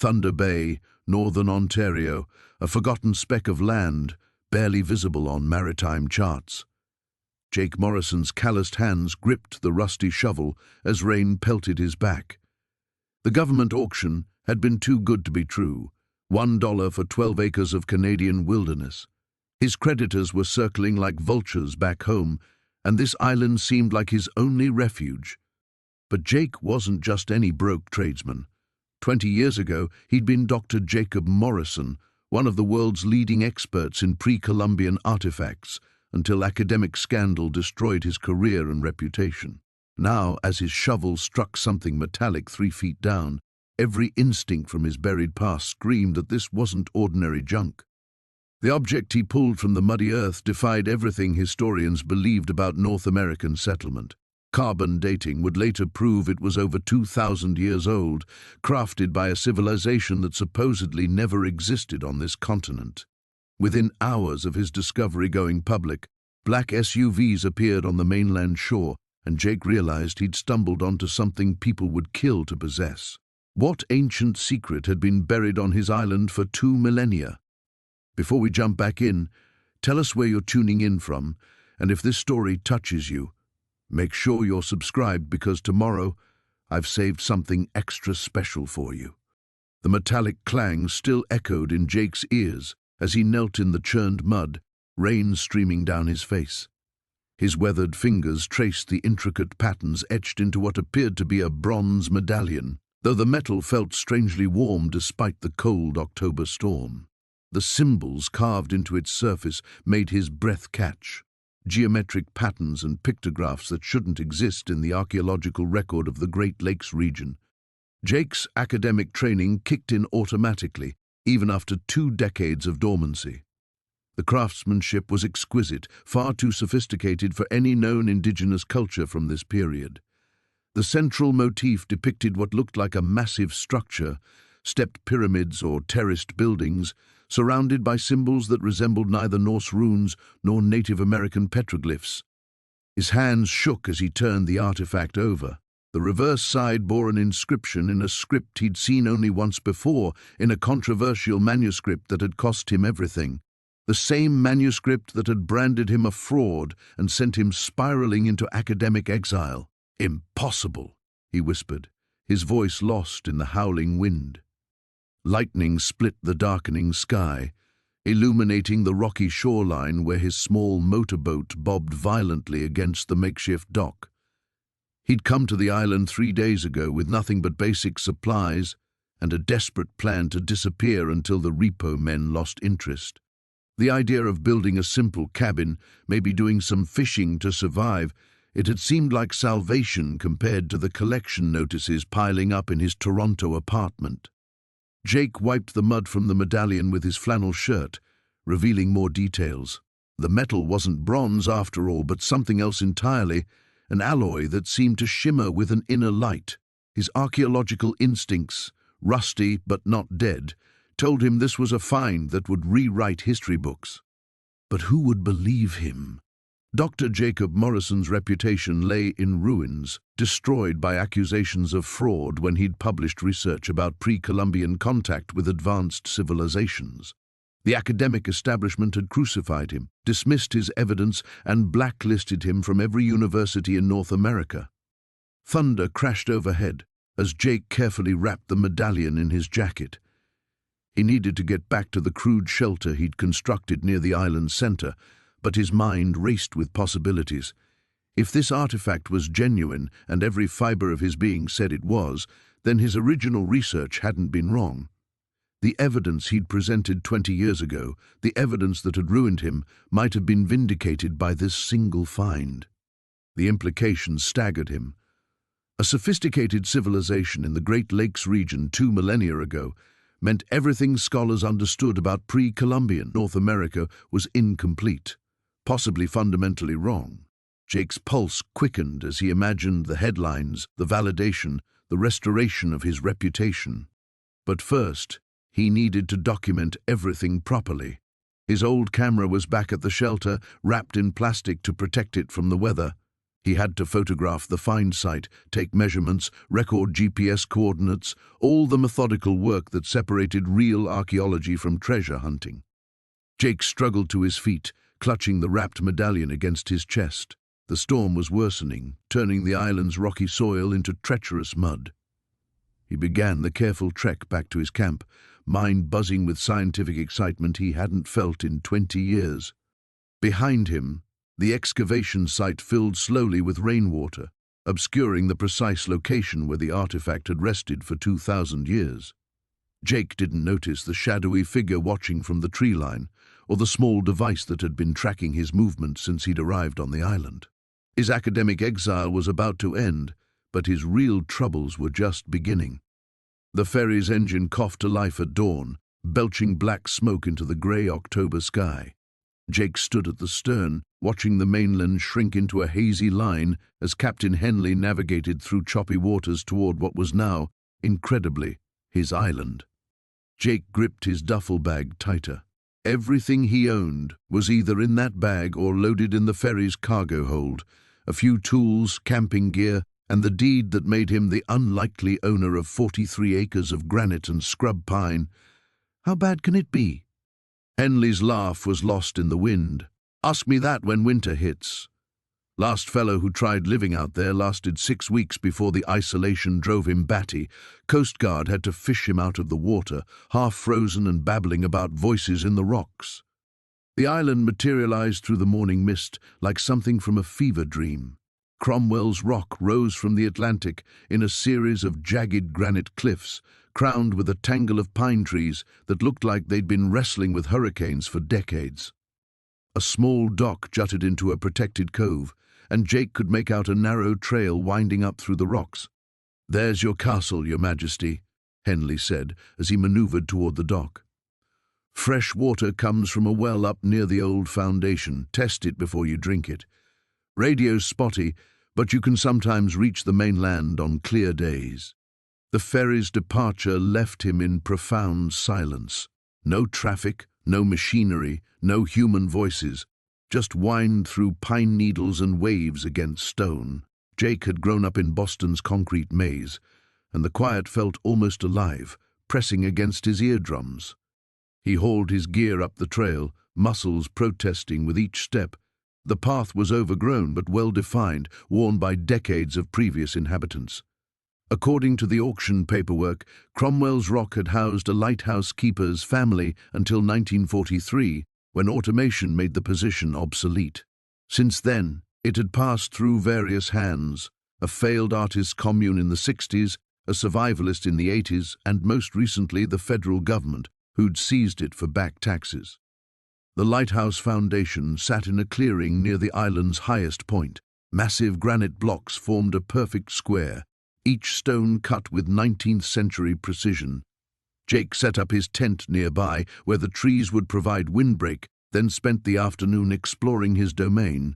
Thunder Bay, northern Ontario, a forgotten speck of land, barely visible on maritime charts. Jake Morrison's calloused hands gripped the rusty shovel as rain pelted his back. The government auction had been too good to be true, $1 for 12 acres of Canadian wilderness. His creditors were circling like vultures back home, and this island seemed like his only refuge. But Jake wasn't just any broke tradesman. 20 years ago, he'd been Dr. Jacob Morrison, one of the world's leading experts in pre-Columbian artifacts, until academic scandal destroyed his career and reputation. Now, as his shovel struck something metallic 3 feet down, every instinct from his buried past screamed that this wasn't ordinary junk. The object he pulled from the muddy earth defied everything historians believed about North American settlement. Carbon dating would later prove it was over 2,000 years old, crafted by a civilization that supposedly never existed on this continent. Within hours of his discovery going public, black SUVs appeared on the mainland shore, and Jake realized he'd stumbled onto something people would kill to possess. What ancient secret had been buried on his island for 2 millennia? Before we jump back in, tell us where you're tuning in from, and if this story touches you, make sure you're subscribed because tomorrow I've saved something extra special for you. The metallic clang still echoed in Jake's ears as he knelt in the churned mud, rain streaming down his face. His weathered fingers traced the intricate patterns etched into what appeared to be a bronze medallion, though the metal felt strangely warm despite the cold October storm. The symbols carved into its surface made his breath catch, geometric patterns and pictographs that shouldn't exist in the archaeological record of the Great Lakes region. Jake's academic training kicked in automatically, even after 2 decades of dormancy. The craftsmanship was exquisite, far too sophisticated for any known indigenous culture from this period. The central motif depicted what looked like a massive structure, stepped pyramids or terraced buildings, surrounded by symbols that resembled neither Norse runes nor Native American petroglyphs. His hands shook as he turned the artifact over. The reverse side bore an inscription in a script he'd seen only once before, in a controversial manuscript that had cost him everything. The same manuscript that had branded him a fraud and sent him spiraling into academic exile. "Impossible," he whispered, his voice lost in the howling wind. Lightning split the darkening sky, illuminating the rocky shoreline where his small motorboat bobbed violently against the makeshift dock. He'd come to the island 3 days ago with nothing but basic supplies and a desperate plan to disappear until the repo men lost interest. The idea of building a simple cabin, maybe doing some fishing to survive, it had seemed like salvation compared to the collection notices piling up in his Toronto apartment. Jake wiped the mud from the medallion with his flannel shirt, revealing more details. The metal wasn't bronze after all, but something else entirely, an alloy that seemed to shimmer with an inner light. His archaeological instincts, rusty but not dead, told him this was a find that would rewrite history books. But who would believe him? Dr. Jacob Morrison's reputation lay in ruins, destroyed by accusations of fraud when he'd published research about pre-Columbian contact with advanced civilizations. The academic establishment had crucified him, dismissed his evidence, and blacklisted him from every university in North America. Thunder crashed overhead as Jake carefully wrapped the medallion in his jacket. He needed to get back to the crude shelter he'd constructed near the island's center, but his mind raced with possibilities. If this artifact was genuine, and every fiber of his being said it was, then his original research hadn't been wrong. The evidence he'd presented 20 years ago, the evidence that had ruined him, might have been vindicated by this single find. The implications staggered him. A sophisticated civilization in the Great Lakes region 2 millennia ago meant everything scholars understood about pre-Columbian North America was incomplete, possibly fundamentally wrong. Jake's pulse quickened as he imagined the headlines, the validation, the restoration of his reputation. But first, he needed to document everything properly. His old camera was back at the shelter, wrapped in plastic to protect it from the weather. He had to photograph the find site, take measurements, record GPS coordinates, all the methodical work that separated real archaeology from treasure hunting. Jake struggled to his feet, clutching the wrapped medallion against his chest. The storm was worsening, turning the island's rocky soil into treacherous mud. He began the careful trek back to his camp, mind buzzing with scientific excitement he hadn't felt in 20 years. Behind him, the excavation site filled slowly with rainwater, obscuring the precise location where the artifact had rested for 2,000 years. Jake didn't notice the shadowy figure watching from the tree line, or the small device that had been tracking his movements since he'd arrived on the island. His academic exile was about to end, but his real troubles were just beginning. The ferry's engine coughed to life at dawn, belching black smoke into the grey October sky. Jake stood at the stern, watching the mainland shrink into a hazy line as Captain Henley navigated through choppy waters toward what was now, incredibly, his island. Jake gripped his duffel bag tighter. Everything he owned was either in that bag or loaded in the ferry's cargo hold, a few tools, camping gear, and the deed that made him the unlikely owner of 43 acres of granite and scrub pine. How bad can it be? Henley's laugh was lost in the wind. Ask me that when winter hits. Last fellow who tried living out there lasted 6 weeks before the isolation drove him batty. Coast Guard had to fish him out of the water, half frozen and babbling about voices in the rocks. The island materialized through the morning mist like something from a fever dream. Cromwell's Rock rose from the Atlantic in a series of jagged granite cliffs, crowned with a tangle of pine trees that looked like they'd been wrestling with hurricanes for decades. A small dock jutted into a protected cove, and Jake could make out a narrow trail winding up through the rocks. "There's your castle, Your Majesty," Henley said as he maneuvered toward the dock. "Fresh water comes from a well up near the old foundation. Test it before you drink it. Radio's spotty, but you can sometimes reach the mainland on clear days." The ferry's departure left him in profound silence. No traffic, no machinery, no human voices. Just whined through pine needles and waves against stone. Jake had grown up in Boston's concrete maze, and the quiet felt almost alive, pressing against his eardrums. He hauled his gear up the trail, muscles protesting with each step. The path was overgrown but well-defined, worn by decades of previous inhabitants. According to the auction paperwork, Cromwell's Rock had housed a lighthouse keeper's family until 1943, when automation made the position obsolete. Since then, it had passed through various hands: a failed artist commune in the 60s, a survivalist in the 80s, and most recently the federal government, who'd seized it for back taxes. The Lighthouse Foundation sat in a clearing near the island's highest point. Massive granite blocks formed a perfect square, each stone cut with 19th-century precision. Jake set up his tent nearby, where the trees would provide windbreak, then spent the afternoon exploring his domain.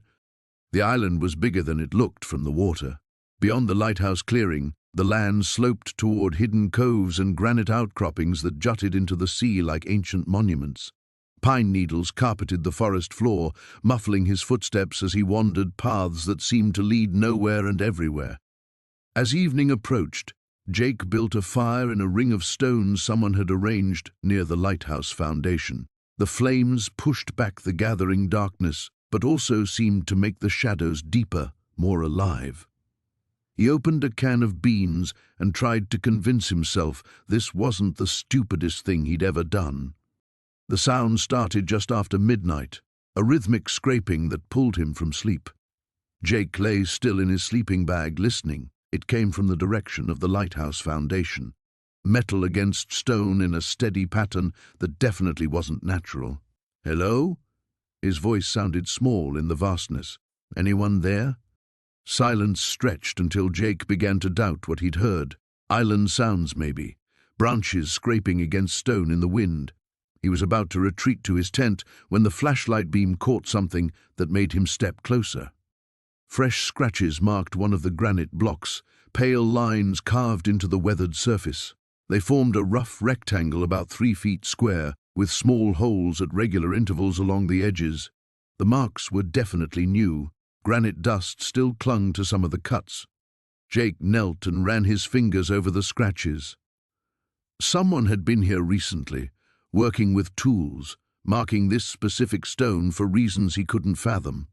The island was bigger than it looked from the water. Beyond the lighthouse clearing, the land sloped toward hidden coves and granite outcroppings that jutted into the sea like ancient monuments. Pine needles carpeted the forest floor, muffling his footsteps as he wandered paths that seemed to lead nowhere and everywhere. As evening approached, Jake built a fire in a ring of stones someone had arranged near the lighthouse foundation. The flames pushed back the gathering darkness, but also seemed to make the shadows deeper, more alive. He opened a can of beans and tried to convince himself this wasn't the stupidest thing he'd ever done. The sound started just after midnight, a rhythmic scraping that pulled him from sleep. Jake lay still in his sleeping bag, listening. It came from the direction of the lighthouse foundation. Metal against stone in a steady pattern that definitely wasn't natural. "Hello?" His voice sounded small in the vastness. "Anyone there?" Silence stretched until Jake began to doubt what he'd heard. Island sounds, maybe. Branches scraping against stone in the wind. He was about to retreat to his tent when the flashlight beam caught something that made him step closer. Fresh scratches marked one of the granite blocks, pale lines carved into the weathered surface. They formed a rough rectangle about 3 feet square, with small holes at regular intervals along the edges. The marks were definitely new, Granite dust still clung to some of the cuts. Jake knelt and ran his fingers over the scratches. Someone had been here recently, working with tools, marking this specific stone for reasons he couldn't fathom.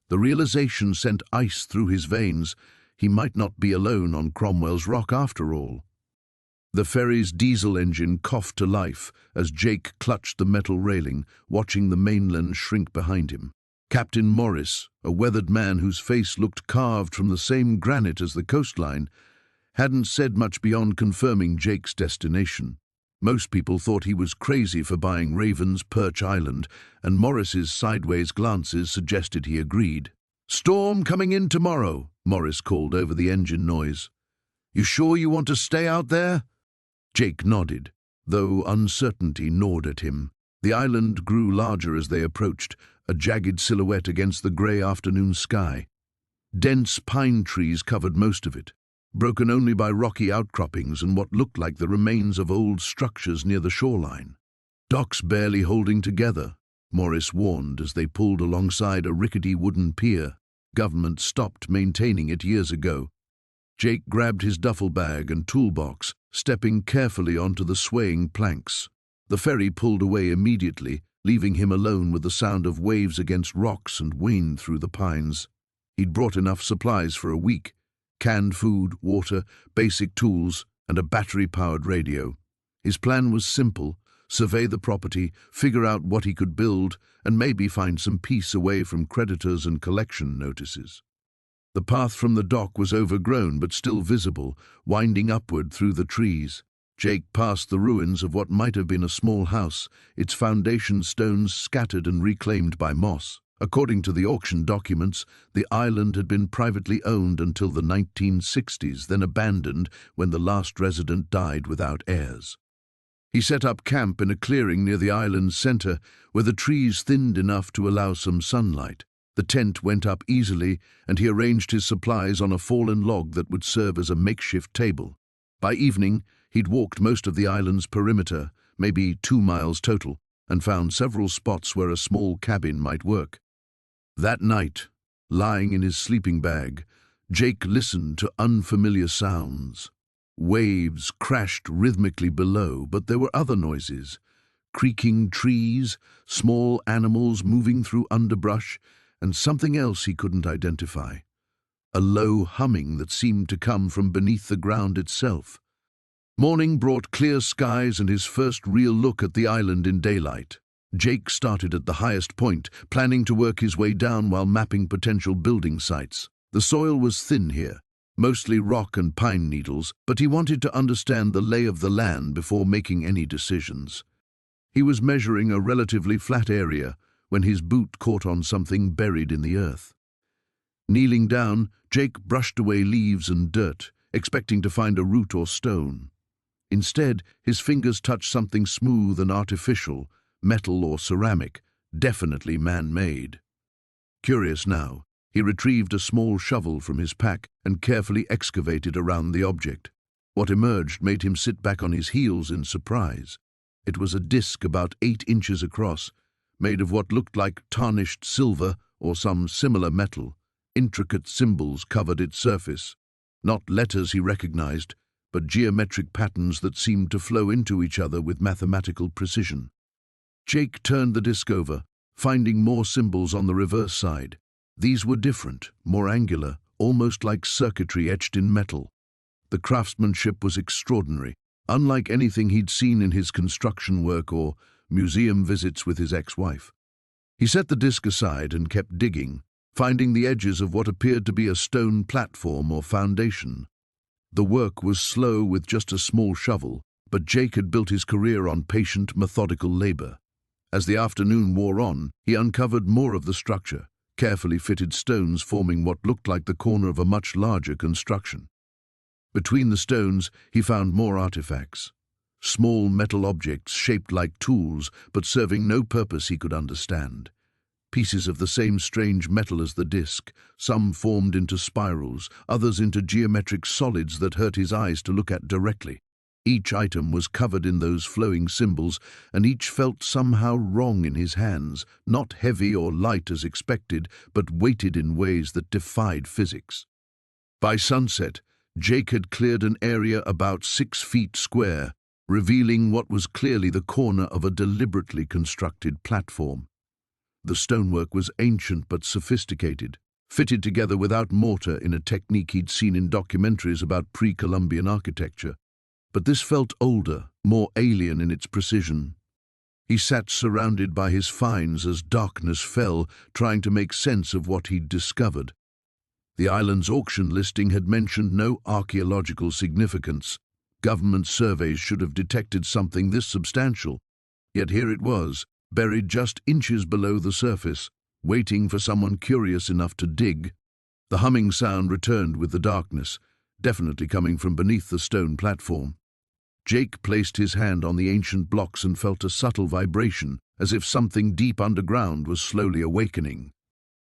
The realization sent ice through his veins. He might not be alone on Cromwell's Rock after all. The ferry's diesel engine coughed to life as Jake clutched the metal railing, watching the mainland shrink behind him. Captain Morris, a weathered man whose face looked carved from the same granite as the coastline, hadn't said much beyond confirming Jake's destination. Most people thought he was crazy for buying Raven's Perch Island, and Morris's sideways glances suggested he agreed. "Storm coming in tomorrow," Morris called over the engine noise. "You sure you want to stay out there?" Jake nodded, though uncertainty gnawed at him. The island grew larger as they approached, a jagged silhouette against the grey afternoon sky. Dense pine trees covered most of it, broken only by rocky outcroppings and what looked like the remains of old structures near the shoreline. "Docks barely holding together," Morris warned as they pulled alongside a rickety wooden pier. Government stopped maintaining it years ago. Jake grabbed his duffel bag and toolbox, stepping carefully onto the swaying planks. The ferry pulled away immediately, leaving him alone with the sound of waves against rocks and wind through the pines. He'd brought enough supplies for a week: canned food, water, basic tools, and a battery-powered radio. His plan was simple: survey the property, figure out what he could build, and maybe find some peace away from creditors and collection notices. The path from the dock was overgrown but still visible, winding upward through the trees. Jake passed the ruins of what might have been a small house, its foundation stones scattered and reclaimed by moss. According to the auction documents, the island had been privately owned until the 1960s, then abandoned when the last resident died without heirs. He set up camp in a clearing near the island's center, where the trees thinned enough to allow some sunlight. The tent went up easily, and he arranged his supplies on a fallen log that would serve as a makeshift table. By evening, he'd walked most of the island's perimeter, maybe 2 miles total, and found several spots where a small cabin might work. That night, lying in his sleeping bag, Jake listened to unfamiliar sounds. Waves crashed rhythmically below, but there were other noises: creaking trees, small animals moving through underbrush, and something else he couldn't identify. A low humming that seemed to come from beneath the ground itself. Morning brought clear skies and his first real look at the island in daylight. Jake started at the highest point, planning to work his way down while mapping potential building sites. The soil was thin here, mostly rock and pine needles, but he wanted to understand the lay of the land before making any decisions. He was measuring a relatively flat area when his boot caught on something buried in the earth. Kneeling down, Jake brushed away leaves and dirt, expecting to find a root or stone. Instead, his fingers touched something smooth and artificial, metal or ceramic, definitely man-made. Curious now, he retrieved a small shovel from his pack and carefully excavated around the object. What emerged made him sit back on his heels in surprise. It was a disc about 8 inches across, made of what looked like tarnished silver or some similar metal. Intricate symbols covered its surface. Not letters he recognized, but geometric patterns that seemed to flow into each other with mathematical precision. Jake turned the disc over, finding more symbols on the reverse side. These were different, more angular, almost like circuitry etched in metal. The craftsmanship was extraordinary, unlike anything he'd seen in his construction work or museum visits with his ex-wife. He set the disc aside and kept digging, finding the edges of what appeared to be a stone platform or foundation. The work was slow with just a small shovel, but Jake had built his career on patient, methodical labor. As the afternoon wore on, he uncovered more of the structure, carefully fitted stones forming what looked like the corner of a much larger construction. Between the stones, he found more artifacts. Small metal objects shaped like tools, but serving no purpose he could understand. Pieces of the same strange metal as the disc, some formed into spirals, others into geometric solids that hurt his eyes to look at directly. Each item was covered in those flowing symbols, and each felt somehow wrong in his hands, not heavy or light as expected, but weighted in ways that defied physics. By sunset, Jake had cleared an area about 6 feet square, revealing what was clearly the corner of a deliberately constructed platform. The stonework was ancient but sophisticated, fitted together without mortar in a technique he'd seen in documentaries about pre-Columbian architecture. But this felt older, more alien in its precision. He sat surrounded by his finds as darkness fell, trying to make sense of what he'd discovered. The island's auction listing had mentioned no archaeological significance. Government surveys should have detected something this substantial. Yet here it was, buried just inches below the surface, waiting for someone curious enough to dig. The humming sound returned with the darkness, definitely coming from beneath the stone platform. Jake placed his hand on the ancient blocks and felt a subtle vibration, as if something deep underground was slowly awakening.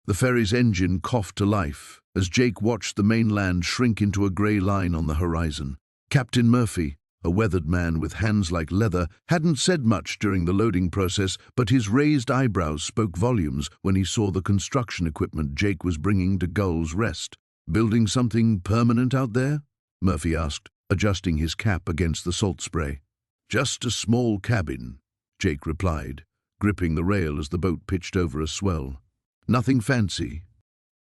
The ferry's engine coughed to life as Jake watched the mainland shrink into a grey line on the horizon. Captain Murphy, a weathered man with hands like leather, hadn't said much during the loading process, but his raised eyebrows spoke volumes when he saw the construction equipment Jake was bringing to Gull's Rest. "Building something permanent out there?" Murphy asked, adjusting his cap against the salt spray. "Just a small cabin," Jake replied, gripping the rail as the boat pitched over a swell. "Nothing fancy."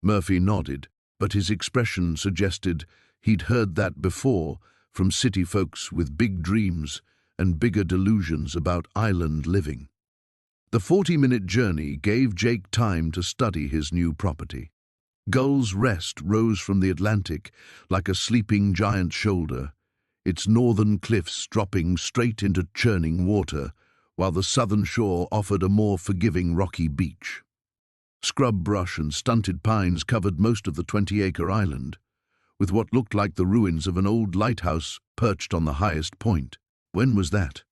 Murphy nodded, but his expression suggested he'd heard that before from city folks with big dreams and bigger delusions about island living. The 40-minute journey gave Jake time to study his new property. Gull's Rest rose from the Atlantic like a sleeping giant's shoulder, its northern cliffs dropping straight into churning water, while the southern shore offered a more forgiving rocky beach. Scrub brush and stunted pines covered most of the 20-acre island, with what looked like the ruins of an old lighthouse perched on the highest point. When was that?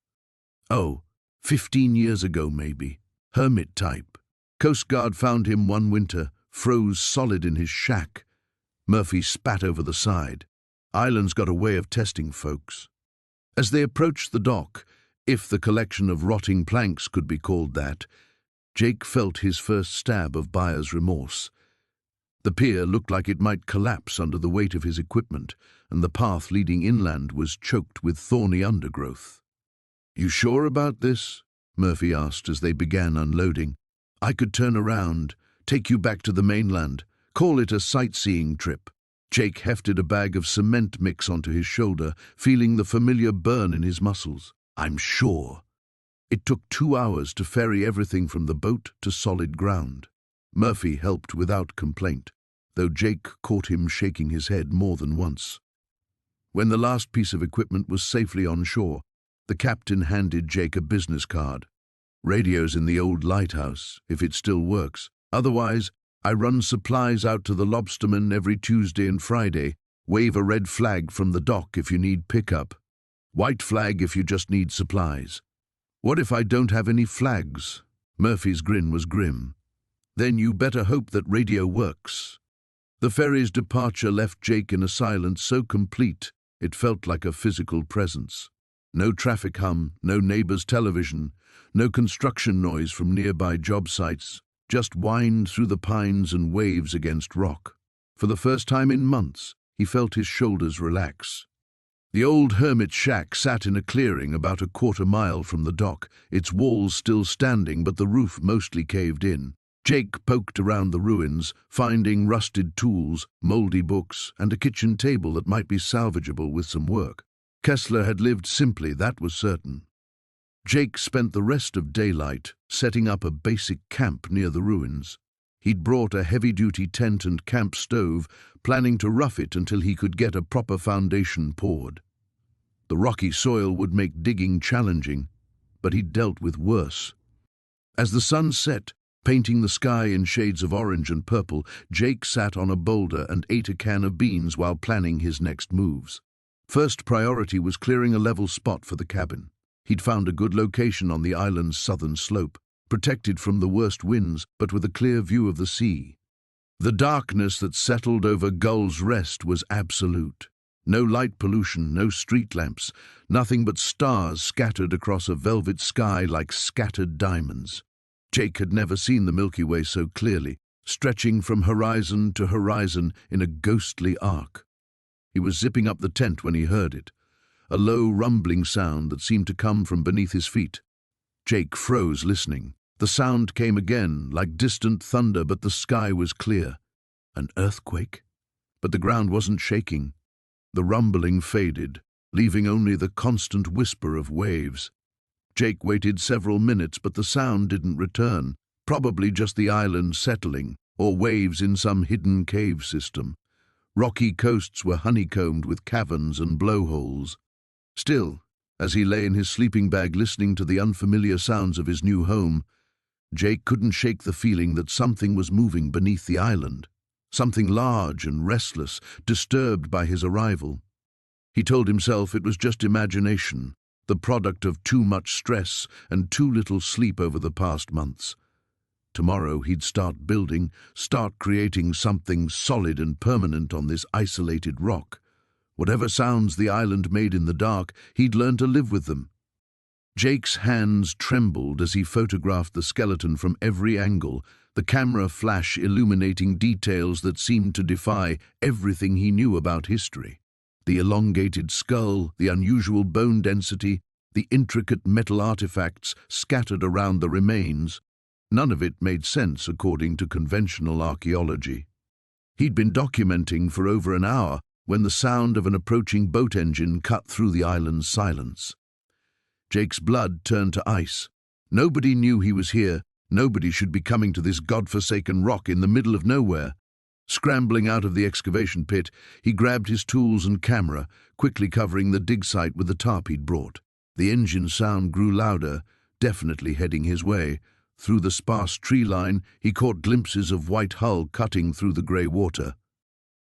Oh, 15 years ago maybe. Hermit type. Coast Guard found him one winter, froze solid in his shack. Murphy spat over the side. Island's got a way of testing folks. As they approached the dock, if the collection of rotting planks could be called that, Jake felt his first stab of buyer's remorse. The pier looked like it might collapse under the weight of his equipment, and the path leading inland was choked with thorny undergrowth. "You sure about this?" Murphy asked as they began unloading. "I could turn around, take you back to the mainland, call it a sightseeing trip." Jake hefted a bag of cement mix onto his shoulder, feeling the familiar burn in his muscles. "I'm sure." It took 2 hours to ferry everything from the boat to solid ground. Murphy helped without complaint, though Jake caught him shaking his head more than once. When the last piece of equipment was safely on shore, the captain handed Jake a business card. "Radio's in the old lighthouse, if it still works. Otherwise, I run supplies out to the lobstermen every Tuesday and Friday. Wave a red flag from the dock if you need pickup. White flag if you just need supplies." "What if I don't have any flags?" Murphy's grin was grim. "Then you better hope that radio works." The ferry's departure left Jake in a silence so complete it felt like a physical presence. No traffic hum, no neighbor's television, no construction noise from nearby job sites, just wind through the pines and waves against rock. For the first time in months, he felt his shoulders relax. The old hermit shack sat in a clearing about a quarter-mile from the dock, its walls still standing but the roof mostly caved in. Jake poked around the ruins, finding rusted tools, moldy books, and a kitchen table that might be salvageable with some work. Kessler had lived simply, that was certain. Jake spent the rest of daylight setting up a basic camp near the ruins. He'd brought a heavy-duty tent and camp stove, planning to rough it until he could get a proper foundation poured. The rocky soil would make digging challenging, but he'd dealt with worse. As the sun set, painting the sky in shades of orange and purple, Jake sat on a boulder and ate a can of beans while planning his next moves. First priority was clearing a level spot for the cabin. He'd found a good location on the island's southern slope, protected from the worst winds but with a clear view of the sea. The darkness that settled over Gull's Rest was absolute. No light pollution, no street lamps, nothing but stars scattered across a velvet sky like scattered diamonds. Jake had never seen the Milky Way so clearly, stretching from horizon to horizon in a ghostly arc. He was zipping up the tent when he heard it, a low rumbling sound that seemed to come from beneath his feet. Jake froze, listening. The sound came again, like distant thunder, but the sky was clear. An earthquake? But the ground wasn't shaking. The rumbling faded, leaving only the constant whisper of waves. Jake waited several minutes, but the sound didn't return, probably just the island settling, or waves in some hidden cave system. Rocky coasts were honeycombed with caverns and blowholes. Still, as he lay in his sleeping bag listening to the unfamiliar sounds of his new home, Jake couldn't shake the feeling that something was moving beneath the island. Something large and restless, disturbed by his arrival. He told himself it was just imagination, the product of too much stress and too little sleep over the past months. Tomorrow he'd start building, start creating something solid and permanent on this isolated rock. Whatever sounds the island made in the dark, he'd learn to live with them. Jake's hands trembled as he photographed the skeleton from every angle, the camera flash illuminating details that seemed to defy everything he knew about history. The elongated skull, the unusual bone density, the intricate metal artifacts scattered around the remains. None of it made sense according to conventional archaeology. He'd been documenting for over an hour when the sound of an approaching boat engine cut through the island's silence. Jake's blood turned to ice. Nobody knew he was here. Nobody should be coming to this godforsaken rock in the middle of nowhere. Scrambling out of the excavation pit, he grabbed his tools and camera, quickly covering the dig site with the tarp he'd brought. The engine sound grew louder, definitely heading his way. Through the sparse tree line, he caught glimpses of white hull cutting through the grey water.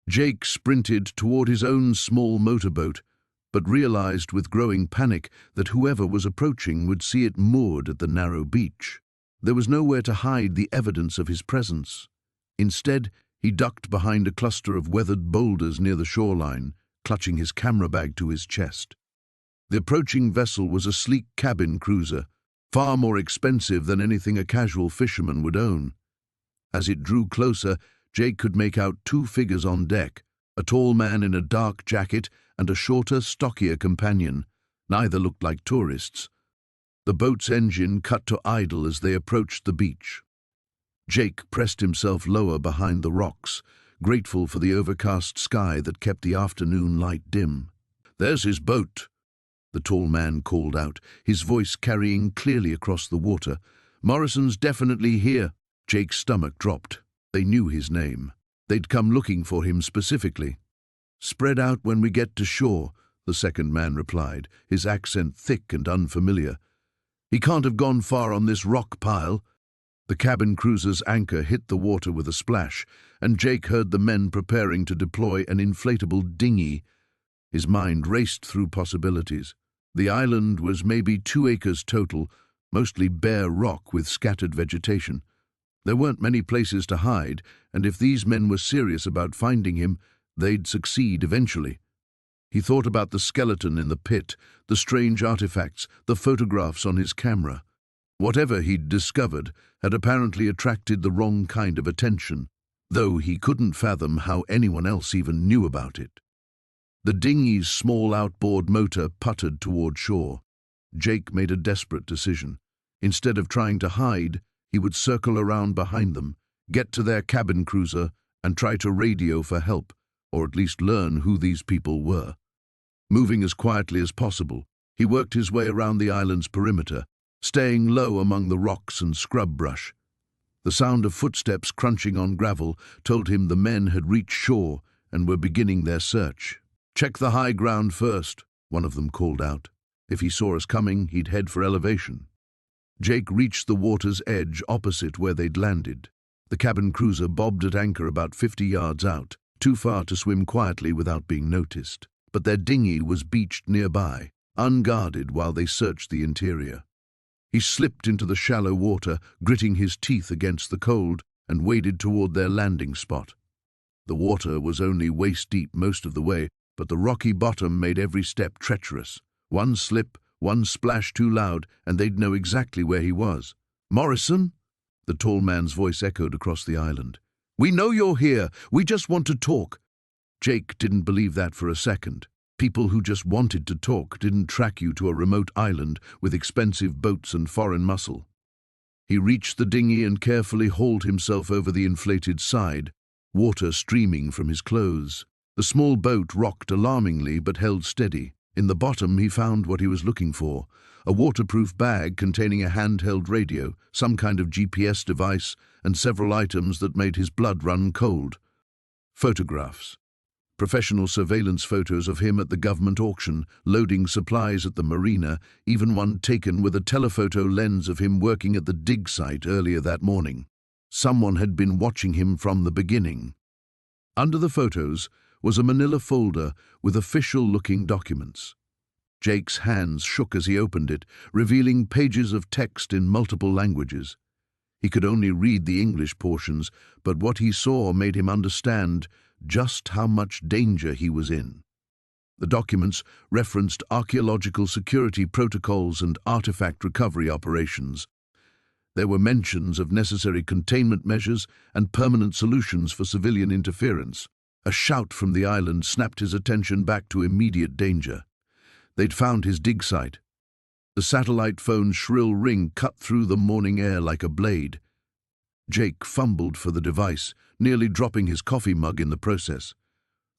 Jake sprinted toward his own small motorboat, but realized with growing panic that whoever was approaching would see it moored at the narrow beach. There was nowhere to hide the evidence of his presence. Instead, he ducked behind a cluster of weathered boulders near the shoreline, clutching his camera bag to his chest. The approaching vessel was a sleek cabin cruiser, far more expensive than anything a casual fisherman would own. As it drew closer, Jake could make out two figures on deck, a tall man in a dark jacket and a shorter, stockier companion. Neither looked like tourists. The boat's engine cut to idle as they approached the beach. Jake pressed himself lower behind the rocks, grateful for the overcast sky that kept the afternoon light dim. "There's his boat," the tall man called out, his voice carrying clearly across the water. "Morrison's definitely here." Jake's stomach dropped. They knew his name. They'd come looking for him specifically. "Spread out when we get to shore," the second man replied, his accent thick and unfamiliar. "He can't have gone far on this rock pile." The cabin cruiser's anchor hit the water with a splash, and Jake heard the men preparing to deploy an inflatable dinghy. His mind raced through possibilities. The island was maybe 2 acres total, mostly bare rock with scattered vegetation. There weren't many places to hide, and if these men were serious about finding him, they'd succeed eventually. He thought about the skeleton in the pit, the strange artifacts, the photographs on his camera. Whatever he'd discovered had apparently attracted the wrong kind of attention, though he couldn't fathom how anyone else even knew about it. The dinghy's small outboard motor puttered toward shore. Jake made a desperate decision. Instead of trying to hide, he would circle around behind them, get to their cabin cruiser, and try to radio for help, or at least learn who these people were. Moving as quietly as possible, he worked his way around the island's perimeter, staying low among the rocks and scrub brush. The sound of footsteps crunching on gravel told him the men had reached shore and were beginning their search. "Check the high ground first," one of them called out. If he saw us coming, he'd head for elevation. Jake reached the water's edge opposite where they'd landed. The cabin cruiser bobbed at anchor about 50 yards out, too far to swim quietly without being noticed. But their dinghy was beached nearby, unguarded while they searched the interior. He slipped into the shallow water, gritting his teeth against the cold, and waded toward their landing spot. The water was only waist-deep most of the way, but the rocky bottom made every step treacherous. One slip, one splash too loud, and they'd know exactly where he was. "Morrison?" The tall man's voice echoed across the island. "We know you're here. We just want to talk." Jake didn't believe that for a second. People who just wanted to talk didn't track you to a remote island with expensive boats and foreign muscle. He reached the dinghy and carefully hauled himself over the inflated side, water streaming from his clothes. The small boat rocked alarmingly but held steady. In the bottom he found what he was looking for, a waterproof bag containing a handheld radio, some kind of GPS device, and several items that made his blood run cold. Photographs. Professional surveillance photos of him at the government auction, loading supplies at the marina, even one taken with a telephoto lens of him working at the dig site earlier that morning. Someone had been watching him from the beginning. Under the photos was a manila folder with official-looking documents. Jake's hands shook as he opened it, revealing pages of text in multiple languages. He could only read the English portions, but what he saw made him understand just how much danger he was in. The documents referenced archaeological security protocols and artifact recovery operations. There were mentions of necessary containment measures and permanent solutions for civilian interference. A shout from the island snapped his attention back to immediate danger. They'd found his dig site. The satellite phone's shrill ring cut through the morning air like a blade. Jake fumbled for the device, nearly dropping his coffee mug in the process.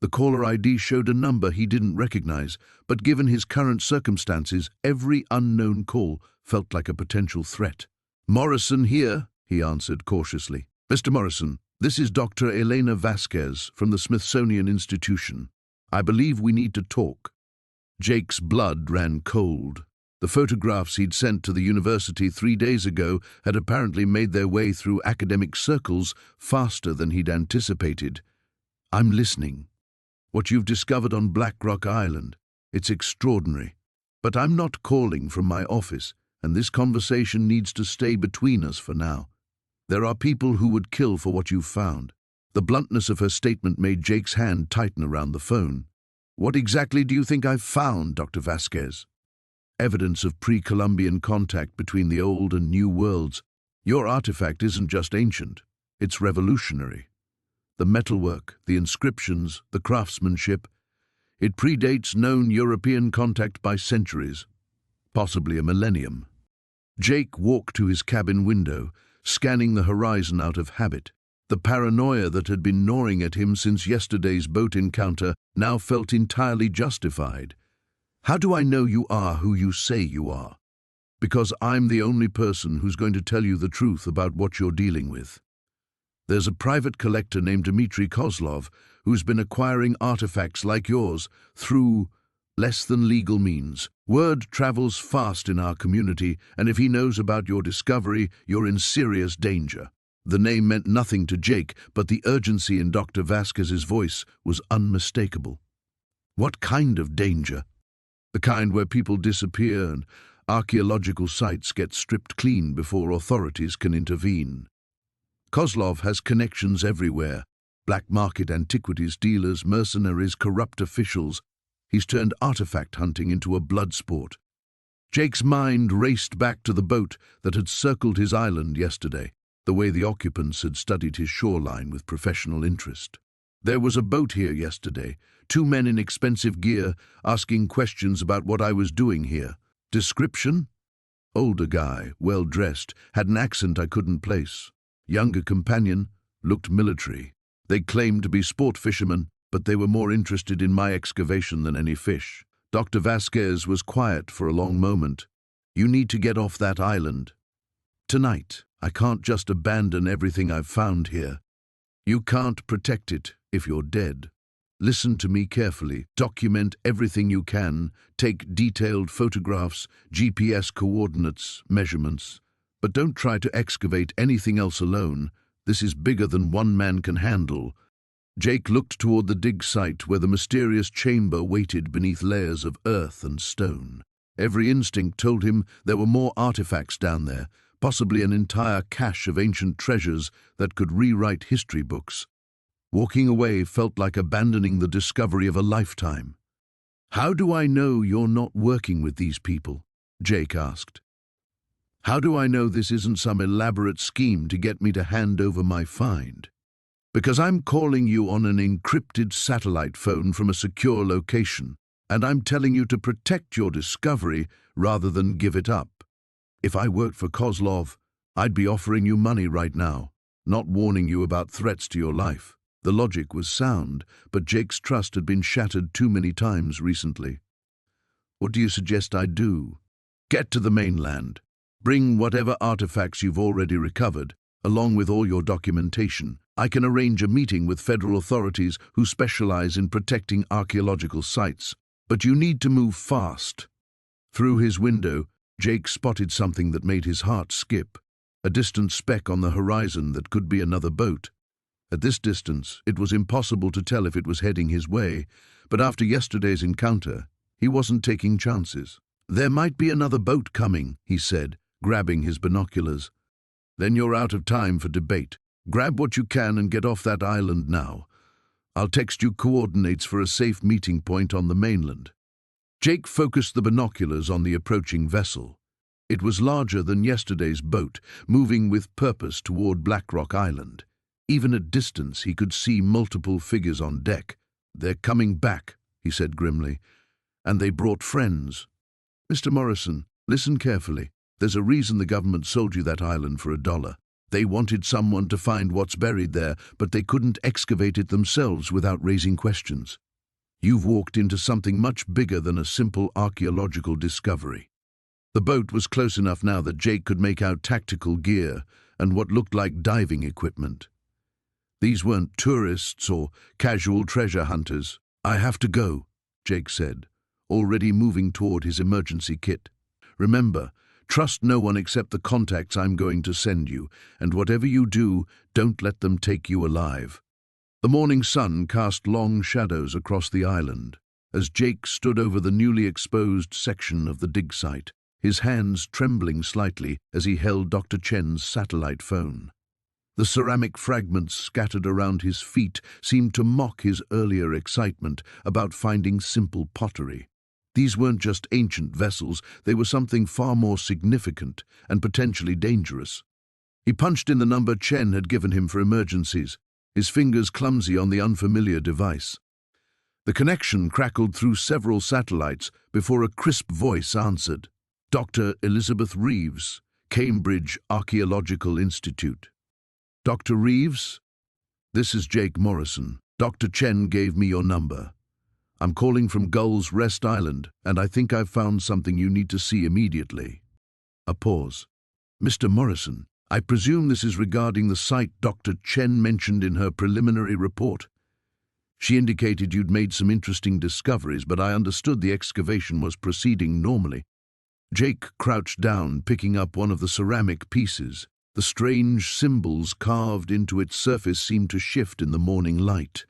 The caller ID showed a number he didn't recognize, but given his current circumstances, every unknown call felt like a potential threat. "Morrison here," he answered cautiously. "Mr. Morrison, this is Dr. Elena Vasquez from the Smithsonian Institution. I believe we need to talk." Jake's blood ran cold. The photographs he'd sent to the university 3 days ago had apparently made their way through academic circles faster than he'd anticipated. "I'm listening. What you've discovered on Black Rock Island, it's extraordinary. But I'm not calling from my office, and this conversation needs to stay between us for now. There are people who would kill for what you've found." The bluntness of her statement made Jake's hand tighten around the phone. "What exactly do you think I've found, Dr. Vasquez?" "Evidence of pre-Columbian contact between the old and new worlds. Your artifact isn't just ancient, it's revolutionary. The metalwork, the inscriptions, the craftsmanship, it predates known European contact by centuries, possibly a millennium." Jake walked to his cabin window, scanning the horizon out of habit. The paranoia that had been gnawing at him since yesterday's boat encounter now felt entirely justified. "How do I know you are who you say you are?" "Because I'm the only person who's going to tell you the truth about what you're dealing with. There's a private collector named Dmitry Kozlov who's been acquiring artifacts like yours through less than legal means. Word travels fast in our community, and if he knows about your discovery, you're in serious danger." The name meant nothing to Jake, but the urgency in Dr. Vasquez's voice was unmistakable. "What kind of danger?" "The kind where people disappear and archaeological sites get stripped clean before authorities can intervene. Kozlov has connections everywhere. Black market antiquities dealers, mercenaries, corrupt officials. He's turned artifact hunting into a blood sport." Jake's mind raced back to the boat that had circled his island yesterday, the way the occupants had studied his shoreline with professional interest. "There was a boat here yesterday, 2 men in expensive gear asking questions about what I was doing here." "Description?" "Older guy, well-dressed, had an accent I couldn't place. Younger companion, looked military. They claimed to be sport fishermen, but they were more interested in my excavation than any fish." Dr. Vasquez was quiet for a long moment. "You need to get off that island. Tonight. I can't just abandon everything I've found here. You can't protect it if you're dead. Listen to me carefully. Document everything you can. Take detailed photographs, GPS coordinates, measurements. But don't try to excavate anything else alone. This is bigger than one man can handle." Jake looked toward the dig site where the mysterious chamber waited beneath layers of earth and stone. Every instinct told him there were more artifacts down there, possibly an entire cache of ancient treasures that could rewrite history books. Walking away felt like abandoning the discovery of a lifetime. "How do I know you're not working with these people?" Jake asked. "How do I know this isn't some elaborate scheme to get me to hand over my find?" "Because I'm calling you on an encrypted satellite phone from a secure location, and I'm telling you to protect your discovery rather than give it up. If I worked for Kozlov, I'd be offering you money right now, not warning you about threats to your life." The logic was sound, but Jake's trust had been shattered too many times recently. "What do you suggest I do?" "Get to the mainland. Bring whatever artifacts you've already recovered, along with all your documentation. I can arrange a meeting with federal authorities who specialize in protecting archaeological sites. But you need to move fast." Through his window, Jake spotted something that made his heart skip, a distant speck on the horizon that could be another boat. At this distance, it was impossible to tell if it was heading his way, but after yesterday's encounter, he wasn't taking chances. "There might be another boat coming," he said, grabbing his binoculars. "Then you're out of time for debate. Grab what you can and get off that island now. I'll text you coordinates for a safe meeting point on the mainland." Jake focused the binoculars on the approaching vessel. It was larger than yesterday's boat, moving with purpose toward Blackrock Island. Even at distance, he could see multiple figures on deck. "They're coming back," he said grimly. "And they brought friends." "Mr. Morrison, listen carefully. There's a reason the government sold you that island for $1. They wanted someone to find what's buried there, but they couldn't excavate it themselves without raising questions. You've walked into something much bigger than a simple archaeological discovery." The boat was close enough now that Jake could make out tactical gear and what looked like diving equipment. These weren't tourists or casual treasure hunters. "I have to go," Jake said, already moving toward his emergency kit. "Remember, trust no one except the contacts I'm going to send you, and whatever you do, don't let them take you alive." The morning sun cast long shadows across the island as Jake stood over the newly exposed section of the dig site, his hands trembling slightly as he held Dr. Chen's satellite phone. The ceramic fragments scattered around his feet seemed to mock his earlier excitement about finding simple pottery. These weren't just ancient vessels, they were something far more significant and potentially dangerous. He punched in the number Chen had given him for emergencies, his fingers clumsy on the unfamiliar device. The connection crackled through several satellites before a crisp voice answered. "Dr. Elizabeth Reeves, Cambridge Archaeological Institute." "Dr. Reeves? This is Jake Morrison. Dr. Chen gave me your number. I'm calling from Gull's Rest Island, and I think I've found something you need to see immediately." A pause. "Mr. Morrison, I presume this is regarding the site Dr. Chen mentioned in her preliminary report. She indicated you'd made some interesting discoveries, but I understood the excavation was proceeding normally." Jake crouched down, picking up one of the ceramic pieces. The strange symbols carved into its surface seemed to shift in the morning light.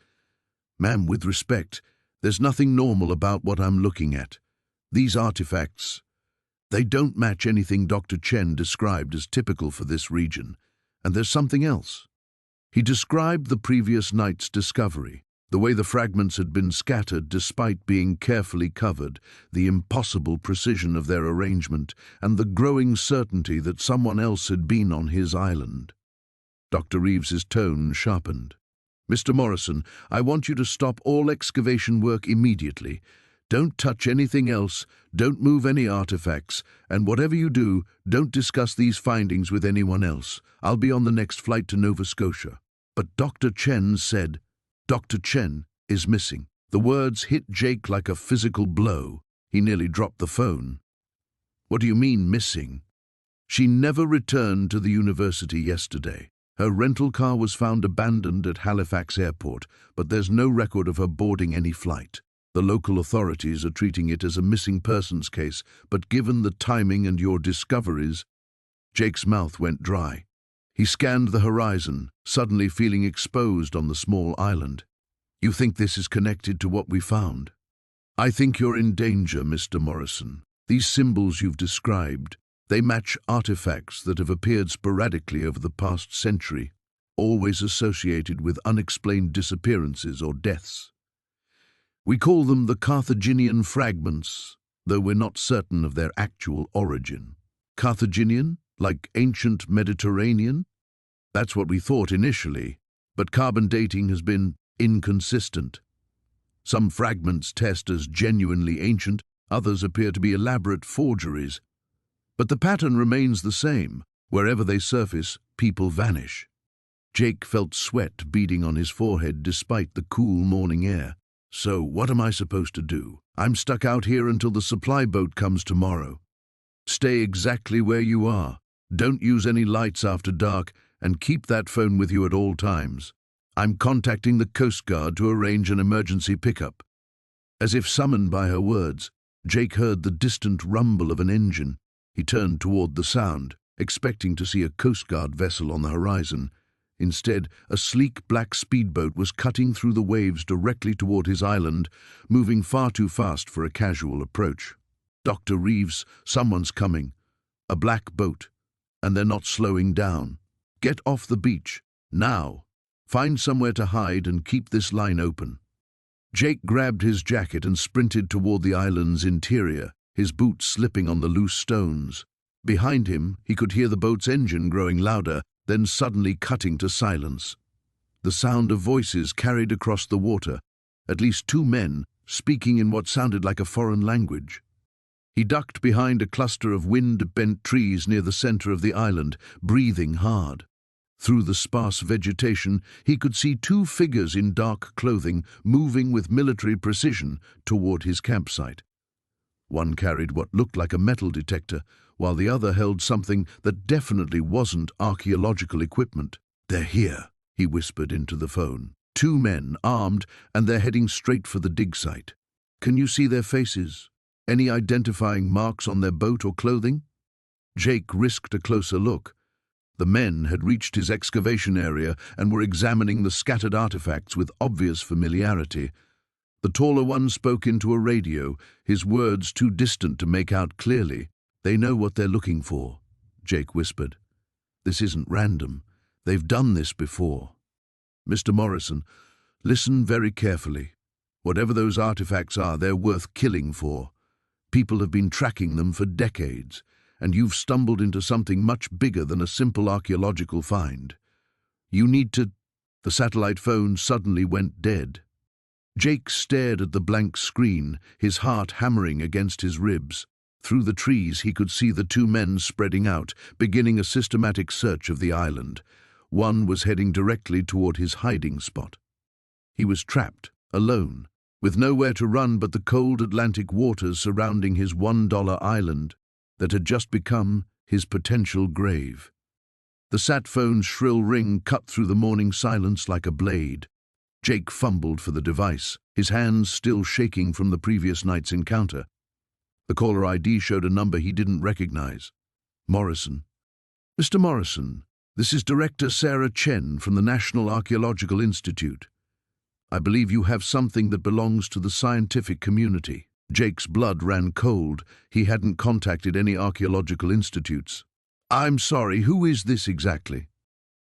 "Ma'am, with respect, there's nothing normal about what I'm looking at. These artifacts, they don't match anything Dr. Chen described as typical for this region. And there's something else." He described the previous night's discovery, the way the fragments had been scattered despite being carefully covered, the impossible precision of their arrangement, and the growing certainty that someone else had been on his island. Dr. Reeves's tone sharpened. "Mr. Morrison, I want you to stop all excavation work immediately. Don't touch anything else, don't move any artifacts, and whatever you do, don't discuss these findings with anyone else. I'll be on the next flight to Nova Scotia." "But Dr. Chen said..." "Dr. Chen is missing." The words hit Jake like a physical blow. He nearly dropped the phone. "What do you mean, missing?" "She never returned to the university yesterday. Her rental car was found abandoned at Halifax Airport, but there's no record of her boarding any flight. The local authorities are treating it as a missing persons case, but given the timing and your discoveries..." Jake's mouth went dry. He scanned the horizon, suddenly feeling exposed on the small island. "You think this is connected to what we found?" "I think you're in danger, Mr. Morrison. These symbols you've described, they match artifacts that have appeared sporadically over the past century. always associated with unexplained disappearances or deaths. We call them the Carthaginian fragments, though we're not certain of their actual origin. Carthaginian, like ancient Mediterranean? That's what we thought initially, but carbon dating has been inconsistent. Some fragments test as genuinely ancient, others appear to be elaborate forgeries. But the pattern remains the same. Wherever they surface, people vanish. Jake felt sweat beading on his forehead despite the cool morning air. So, what am I supposed to do? I'm stuck out here until the supply boat comes tomorrow. Stay exactly where you are. Don't use any lights after dark, and keep that phone with you at all times. I'm contacting the Coast Guard to arrange an emergency pickup. As if summoned by her words, Jake heard the distant rumble of an engine. He turned toward the sound, expecting to see a Coast Guard vessel on the horizon. Instead, a sleek black speedboat was cutting through the waves directly toward his island, moving far too fast for a casual approach. Dr. Reeves, someone's coming. A black boat. And they're not slowing down. Get off the beach. Now. Find somewhere to hide and keep this line open. Jake grabbed his jacket and sprinted toward the island's interior, his boots slipping on the loose stones. Behind him, he could hear the boat's engine growing louder, then suddenly cutting to silence. The sound of voices carried across the water, at least two men speaking in what sounded like a foreign language. He ducked behind a cluster of wind-bent trees near the center of the island, breathing hard. Through the sparse vegetation, he could see two figures in dark clothing moving with military precision toward his campsite. One carried what looked like a metal detector, while the other held something that definitely wasn't archaeological equipment. "They're here," he whispered into the phone. "Two men, armed, and they're heading straight for the dig site. Can you see their faces? Any identifying marks on their boat or clothing?" Jake risked a closer look. The men had reached his excavation area and were examining the scattered artifacts with obvious familiarity. The taller one spoke into a radio, his words too distant to make out clearly. "They know what they're looking for," Jake whispered. "This isn't random. They've done this before. Mr. Morrison, listen very carefully. Whatever those artifacts are, they're worth killing for. People have been tracking them for decades, and you've stumbled into something much bigger than a simple archaeological find. You need to—" The satellite phone suddenly went dead. Jake stared at the blank screen, his heart hammering against his ribs. Through the trees he could see the two men spreading out, beginning a systematic search of the island. One was heading directly toward his hiding spot. He was trapped, alone, with nowhere to run but the cold Atlantic waters surrounding his $1 island that had just become his potential grave. The sat phone's shrill ring cut through the morning silence like a blade. Jake fumbled for the device, his hands still shaking from the previous night's encounter. The caller ID showed a number he didn't recognize. Morrison. "Mr. Morrison, this is Director Sarah Chen from the National Archaeological Institute. I believe you have something that belongs to the scientific community." Jake's blood ran cold. He hadn't contacted any archaeological institutes. "I'm sorry, who is this exactly?"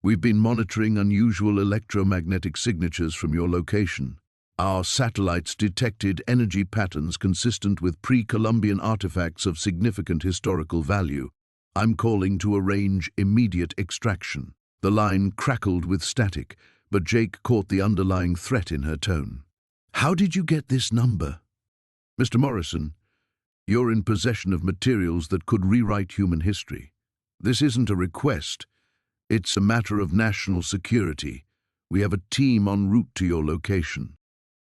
"We've been monitoring unusual electromagnetic signatures from your location. Our satellites detected energy patterns consistent with pre-Columbian artifacts of significant historical value. I'm calling to arrange immediate extraction." The line crackled with static, but Jake caught the underlying threat in her tone. "How did you get this number?" "Mr. Morrison, you're in possession of materials that could rewrite human history. This isn't a request. It's a matter of national security. We have a team en route to your location."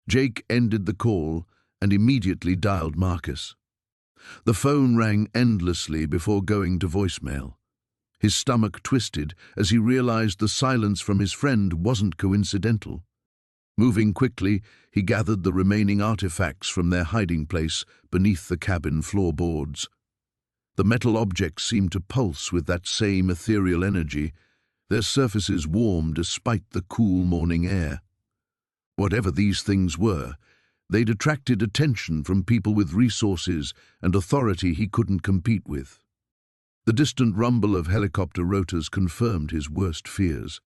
Jake ended the call and immediately dialed Marcus. The phone rang endlessly before going to voicemail. His stomach twisted as he realized the silence from his friend wasn't coincidental. Moving quickly, he gathered the remaining artifacts from their hiding place beneath the cabin floorboards. The metal objects seemed to pulse with that same ethereal energy, their surfaces warm despite the cool morning air. Whatever these things were, they'd attracted attention from people with resources and authority he couldn't compete with. The distant rumble of helicopter rotors confirmed his worst fears.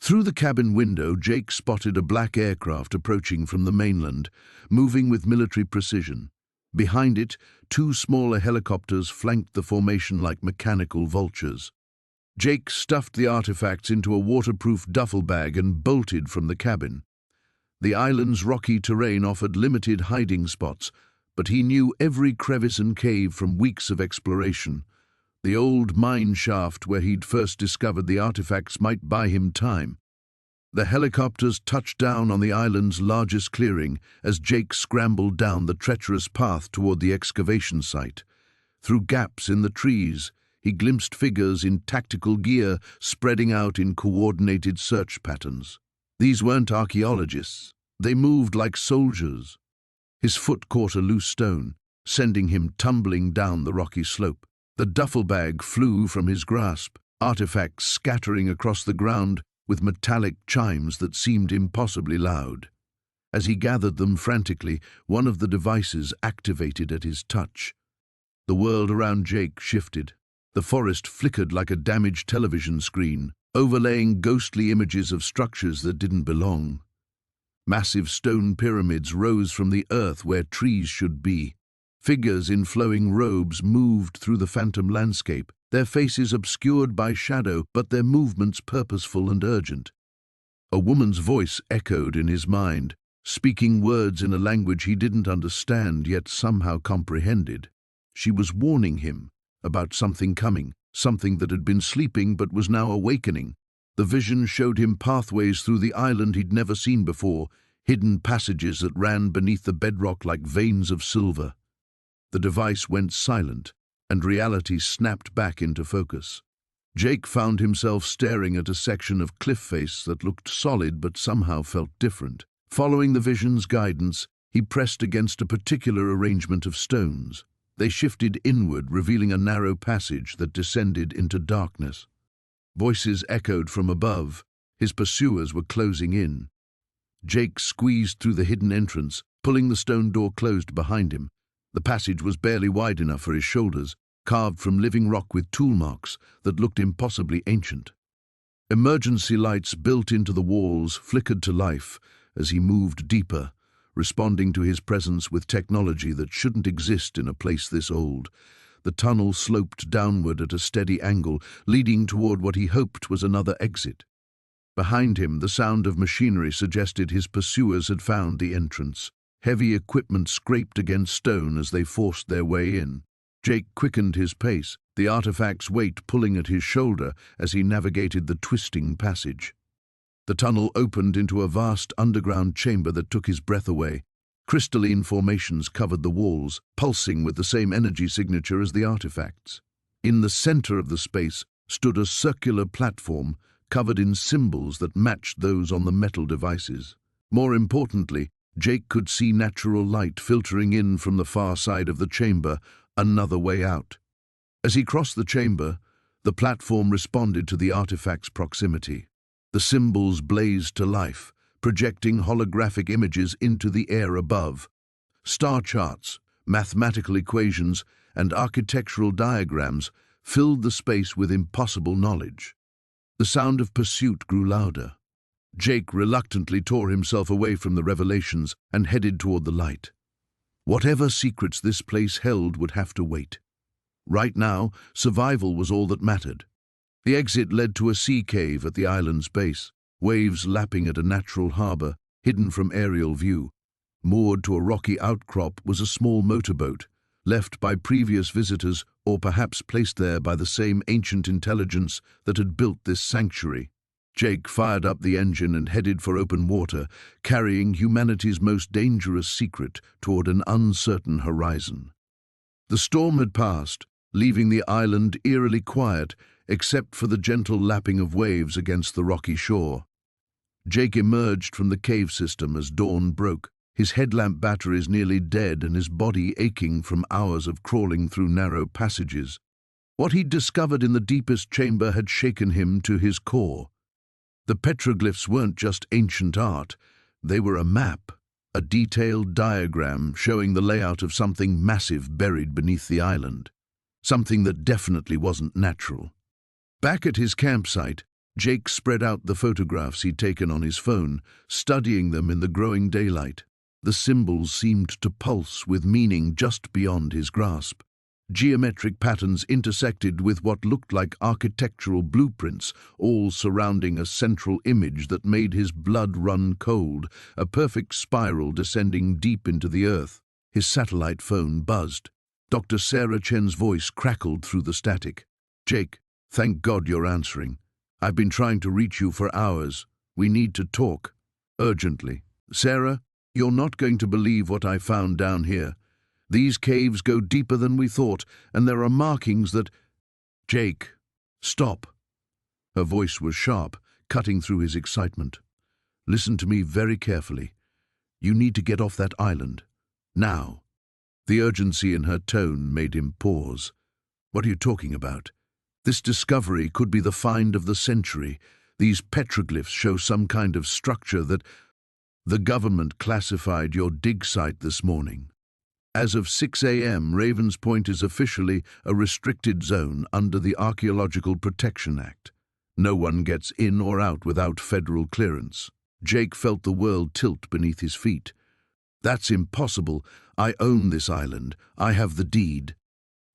Through the cabin window, Jake spotted a black aircraft approaching from the mainland, moving with military precision. Behind it, two smaller helicopters flanked the formation like mechanical vultures. Jake stuffed the artifacts into a waterproof duffel bag and bolted from the cabin. The island's rocky terrain offered limited hiding spots, but he knew every crevice and cave from weeks of exploration. The old mine shaft where he'd first discovered the artifacts might buy him time. The helicopters touched down on the island's largest clearing as Jake scrambled down the treacherous path toward the excavation site. Through gaps in the trees, he glimpsed figures in tactical gear spreading out in coordinated search patterns. These weren't archaeologists. They moved like soldiers. His foot caught a loose stone, sending him tumbling down the rocky slope. The duffel bag flew from his grasp, artifacts scattering across the ground with metallic chimes that seemed impossibly loud. As he gathered them frantically, one of the devices activated at his touch. The world around Jake shifted. The forest flickered like a damaged television screen, overlaying ghostly images of structures that didn't belong. Massive stone pyramids rose from the earth where trees should be. Figures in flowing robes moved through the phantom landscape, their faces obscured by shadow, but their movements purposeful and urgent. A woman's voice echoed in his mind, speaking words in a language he didn't understand yet somehow comprehended. She was warning him about something coming, something that had been sleeping but was now awakening. The vision showed him pathways through the island he'd never seen before, hidden passages that ran beneath the bedrock like veins of silver. The device went silent, and reality snapped back into focus. Jake found himself staring at a section of cliff face that looked solid but somehow felt different. Following the vision's guidance, he pressed against a particular arrangement of stones. They shifted inward, revealing a narrow passage that descended into darkness. Voices echoed from above. His pursuers were closing in. Jake squeezed through the hidden entrance, pulling the stone door closed behind him. The passage was barely wide enough for his shoulders, carved from living rock with tool marks that looked impossibly ancient. Emergency lights built into the walls flickered to life as he moved deeper, responding to his presence with technology that shouldn't exist in a place this old. The tunnel sloped downward at a steady angle, leading toward what he hoped was another exit. Behind him, the sound of machinery suggested his pursuers had found the entrance. Heavy equipment scraped against stone as they forced their way in. Jake quickened his pace, the artifact's weight pulling at his shoulder as he navigated the twisting passage. The tunnel opened into a vast underground chamber that took his breath away. Crystalline formations covered the walls, pulsing with the same energy signature as the artifacts. In the center of the space stood a circular platform covered in symbols that matched those on the metal devices. More importantly, Jake could see natural light filtering in from the far side of the chamber, another way out. As he crossed the chamber, the platform responded to the artifact's proximity. The symbols blazed to life, projecting holographic images into the air above. Star charts, mathematical equations, and architectural diagrams filled the space with impossible knowledge. The sound of pursuit grew louder. Jake reluctantly tore himself away from the revelations and headed toward the light. Whatever secrets this place held would have to wait. Right now, survival was all that mattered. The exit led to a sea cave at the island's base, waves lapping at a natural harbor, hidden from aerial view. Moored to a rocky outcrop was a small motorboat, left by previous visitors or perhaps placed there by the same ancient intelligence that had built this sanctuary. Jake fired up the engine and headed for open water, carrying humanity's most dangerous secret toward an uncertain horizon. The storm had passed, leaving the island eerily quiet, except for the gentle lapping of waves against the rocky shore. Jake emerged from the cave system as dawn broke, his headlamp batteries nearly dead and his body aching from hours of crawling through narrow passages. What he'd discovered in the deepest chamber had shaken him to his core. The petroglyphs weren't just ancient art, they were a map, a detailed diagram showing the layout of something massive buried beneath the island, something that definitely wasn't natural. Back at his campsite, Jake spread out the photographs he'd taken on his phone, studying them in the growing daylight. The symbols seemed to pulse with meaning just beyond his grasp. Geometric patterns intersected with what looked like architectural blueprints, all surrounding a central image that made his blood run cold, a perfect spiral descending deep into the earth. His satellite phone buzzed. Dr. Sarah Chen's voice crackled through the static. "Jake, thank God you're answering. I've been trying to reach you for hours. We need to talk. Urgently. Sarah, you're not going to believe what I found down here. These caves go deeper than we thought, and there are markings that—" "Jake, stop." Her voice was sharp, cutting through his excitement. "Listen to me very carefully. You need to get off that island. Now." The urgency in her tone made him pause. "What are you talking about? This discovery could be the find of the century. These petroglyphs show some kind of structure that— The government classified your dig site this morning. As of 6 a.m., Ravens Point is officially a restricted zone under the Archaeological Protection Act. No one gets in or out without federal clearance." Jake felt the world tilt beneath his feet. "That's impossible. I own this island. I have the deed.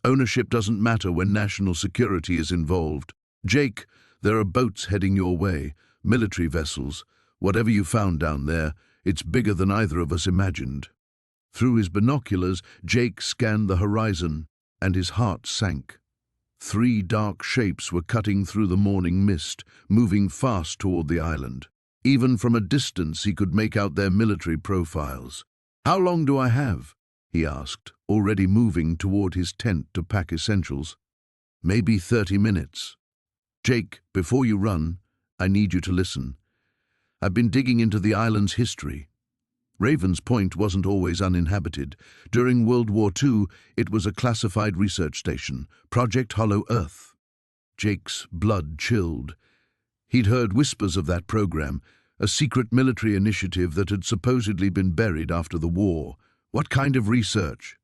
Ownership doesn't matter when national security is involved. Jake, there are boats heading your way, military vessels. Whatever you found down there, it's bigger than either of us imagined." Through his binoculars, Jake scanned the horizon, and his heart sank. 3 dark shapes were cutting through the morning mist, moving fast toward the island. Even from a distance, he could make out their military profiles. "How long do I have?" he asked, already moving toward his tent to pack essentials. "Maybe 30 minutes. Jake, before you run, I need you to listen. I've been digging into the island's history. Ravens Point wasn't always uninhabited. During World War II, it was a classified research station, Project Hollow Earth." Jake's blood chilled. He'd heard whispers of that program, a secret military initiative that had supposedly been buried after the war. What kind of research?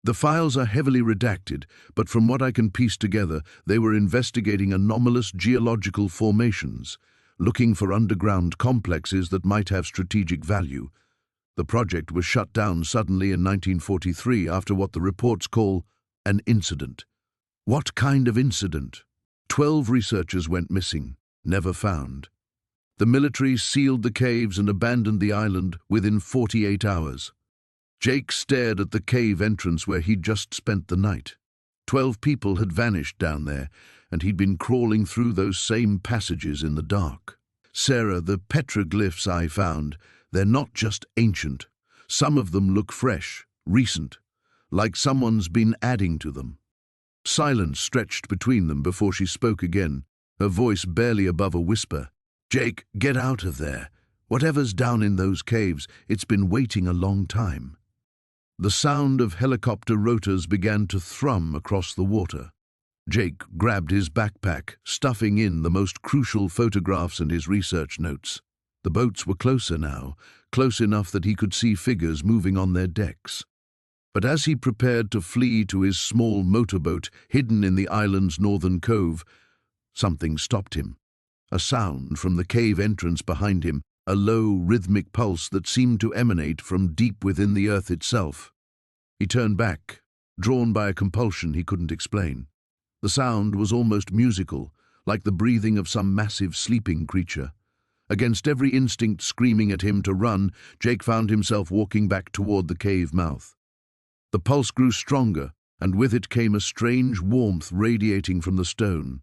"The files are heavily redacted, but from what I can piece together, they were investigating anomalous geological formations, looking for underground complexes that might have strategic value. The project was shut down suddenly in 1943 after what the reports call an incident." "What kind of incident?" 12 researchers went missing, never found. The military sealed the caves and abandoned the island within 48 hours. Jake stared at the cave entrance where he'd just spent the night. 12 people had vanished down there, and he'd been crawling through those same passages in the dark. "Sarah, the petroglyphs I found, they're not just ancient. Some of them look fresh, recent, like someone's been adding to them." Silence stretched between them before she spoke again, her voice barely above a whisper. "Jake, get out of there. Whatever's down in those caves, it's been waiting a long time." The sound of helicopter rotors began to thrum across the water. Jake grabbed his backpack, stuffing in the most crucial photographs and his research notes. The boats were closer now, close enough that he could see figures moving on their decks. But as he prepared to flee to his small motorboat hidden in the island's northern cove, something stopped him. A sound from the cave entrance behind him, a low, rhythmic pulse that seemed to emanate from deep within the earth itself. He turned back, drawn by a compulsion he couldn't explain. The sound was almost musical, like the breathing of some massive sleeping creature. Against every instinct screaming at him to run, Jake found himself walking back toward the cave mouth. The pulse grew stronger, and with it came a strange warmth radiating from the stone.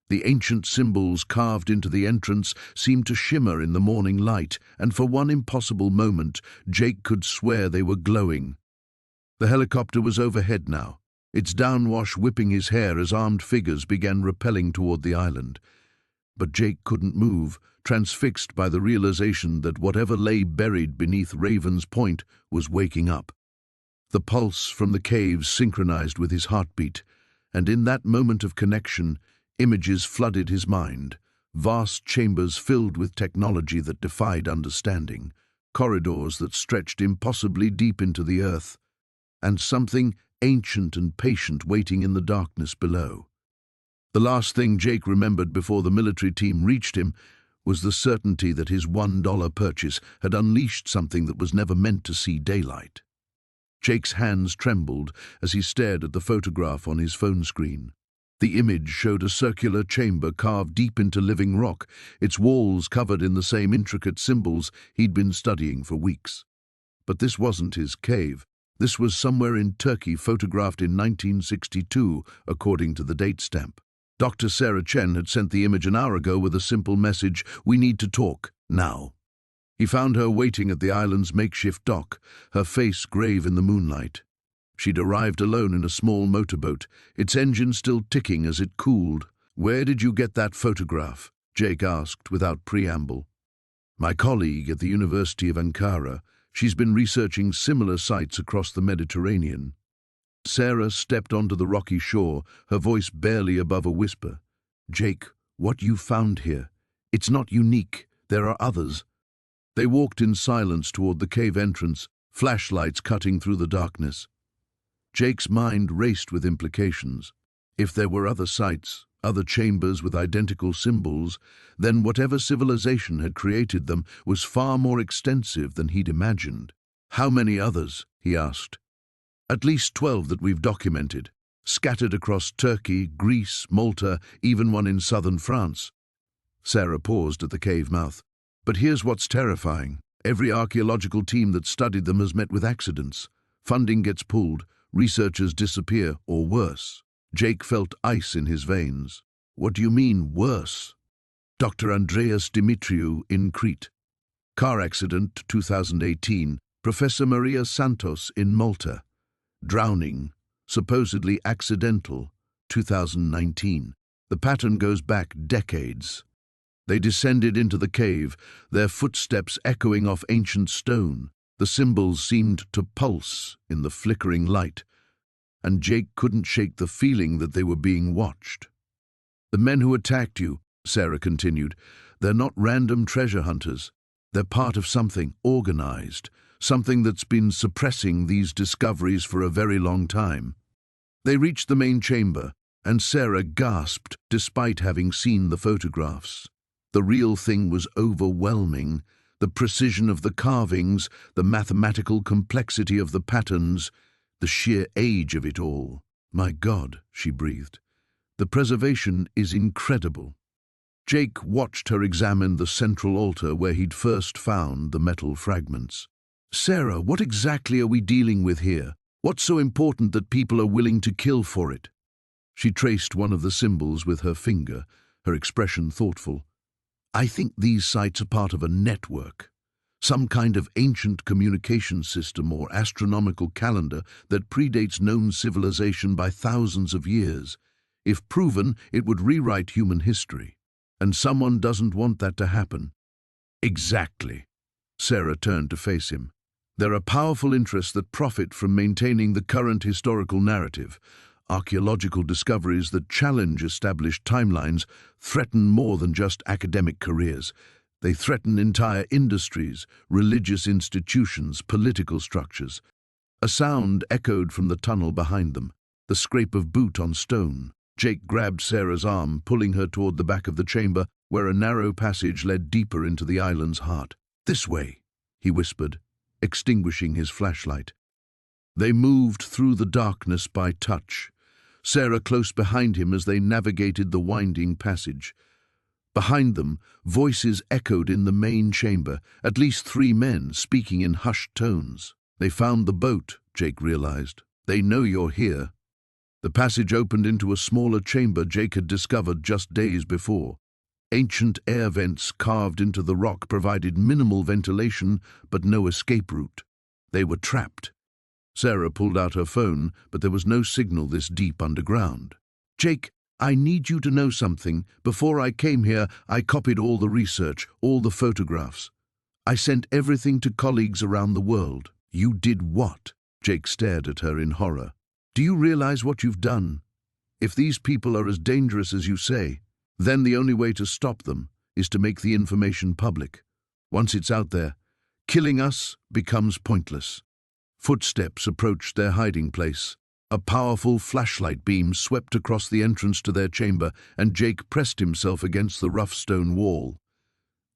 The ancient symbols carved into the entrance seemed to shimmer in the morning light, and for one impossible moment, Jake could swear they were glowing. The helicopter was overhead now, its downwash whipping his hair as armed figures began rappelling toward the island. But Jake couldn't move, transfixed by the realization that whatever lay buried beneath Ravens Point was waking up. The pulse from the caves synchronized with his heartbeat, and in that moment of connection, images flooded his mind, vast chambers filled with technology that defied understanding, corridors that stretched impossibly deep into the earth, and something ancient and patient waiting in the darkness below. The last thing Jake remembered before the military team reached him was the certainty that his $1 purchase had unleashed something that was never meant to see daylight. Jake's hands trembled as he stared at the photograph on his phone screen. The image showed a circular chamber carved deep into living rock, its walls covered in the same intricate symbols he'd been studying for weeks. But this wasn't his cave. This was somewhere in Turkey, photographed in 1962, according to the date stamp. Dr. Sarah Chen had sent the image an hour ago with a simple message: "We need to talk, now." He found her waiting at the island's makeshift dock, her face grave in the moonlight. She'd arrived alone in a small motorboat, its engine still ticking as it cooled. "Where did you get that photograph?" Jake asked without preamble. "My colleague at the University of Ankara. She's been researching similar sites across the Mediterranean." Sarah stepped onto the rocky shore, her voice barely above a whisper. "Jake, what you found here, it's not unique. There are others." They walked in silence toward the cave entrance, flashlights cutting through the darkness. Jake's mind raced with implications. If there were other sites, other chambers with identical symbols, then whatever civilization had created them was far more extensive than he'd imagined. "How many others?" he asked. "At least 12 that we've documented, scattered across Turkey, Greece, Malta, even one in southern France." Sarah paused at the cave mouth. "But here's what's terrifying. Every archaeological team that studied them has met with accidents. Funding gets pulled, researchers disappear, or worse." Jake felt ice in his veins. "What do you mean, worse?" "Dr. Andreas Dimitriou in Crete. Car accident, 2018. Professor Maria Santos in Malta. Drowning, supposedly accidental, 2019. The pattern goes back decades. They descended into the cave, their footsteps echoing off ancient stone. The symbols seemed to pulse in the flickering light, and Jake couldn't shake the feeling that they were being watched. "The men who attacked you," Sarah continued, "they're not random treasure hunters. They're part of something organized, something that's been suppressing these discoveries for a very long time." They reached the main chamber, and Sarah gasped despite having seen the photographs. The real thing was overwhelming. The precision of the carvings, the mathematical complexity of the patterns, the sheer age of it all. "My God," she breathed. "The preservation is incredible." Jake watched her examine the central altar where he'd first found the metal fragments. "Sarah, what exactly are we dealing with here? What's so important that people are willing to kill for it?" She traced one of the symbols with her finger, her expression thoughtful. "I think these sites are part of a network, some kind of ancient communication system or astronomical calendar that predates known civilization by thousands of years. If proven, it would rewrite human history. And someone doesn't want that to happen." "Exactly." Sarah turned to face him. "There are powerful interests that profit from maintaining the current historical narrative. Archaeological discoveries that challenge established timelines threaten more than just academic careers. They threaten entire industries, religious institutions, political structures." A sound echoed from the tunnel behind them, the scrape of boot on stone. Jake grabbed Sarah's arm, pulling her toward the back of the chamber, where a narrow passage led deeper into the island's heart. "This way," he whispered, extinguishing his flashlight. They moved through the darkness by touch, Sarah close behind him as they navigated the winding passage. Behind them, voices echoed in the main chamber, at least 3 men speaking in hushed tones. "They found the boat," Jake realized. "They know you're here." The passage opened into a smaller chamber Jake had discovered just days before. Ancient air vents carved into the rock provided minimal ventilation but no escape route. They were trapped. Sarah pulled out her phone, but there was no signal this deep underground. "Jake, I need you to know something. Before I came here, I copied all the research, all the photographs. I sent everything to colleagues around the world." "You did what?" Jake stared at her in horror. "Do you realize what you've done? If these people are as dangerous as you say, then the only way to stop them is to make the information public. Once it's out there, killing us becomes pointless." Footsteps approached their hiding place. A powerful flashlight beam swept across the entrance to their chamber, and Jake pressed himself against the rough stone wall.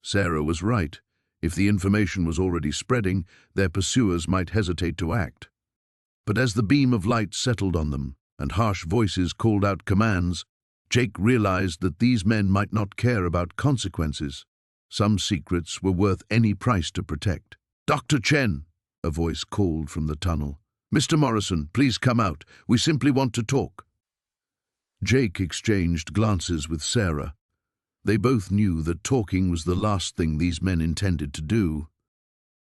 Sarah was right. If the information was already spreading, their pursuers might hesitate to act. But as the beam of light settled on them, and harsh voices called out commands, Jake realized that these men might not care about consequences. Some secrets were worth any price to protect. "Dr. Chen," a voice called from the tunnel. "Mr. Morrison, please come out. We simply want to talk." Jake exchanged glances with Sarah. They both knew that talking was the last thing these men intended to do.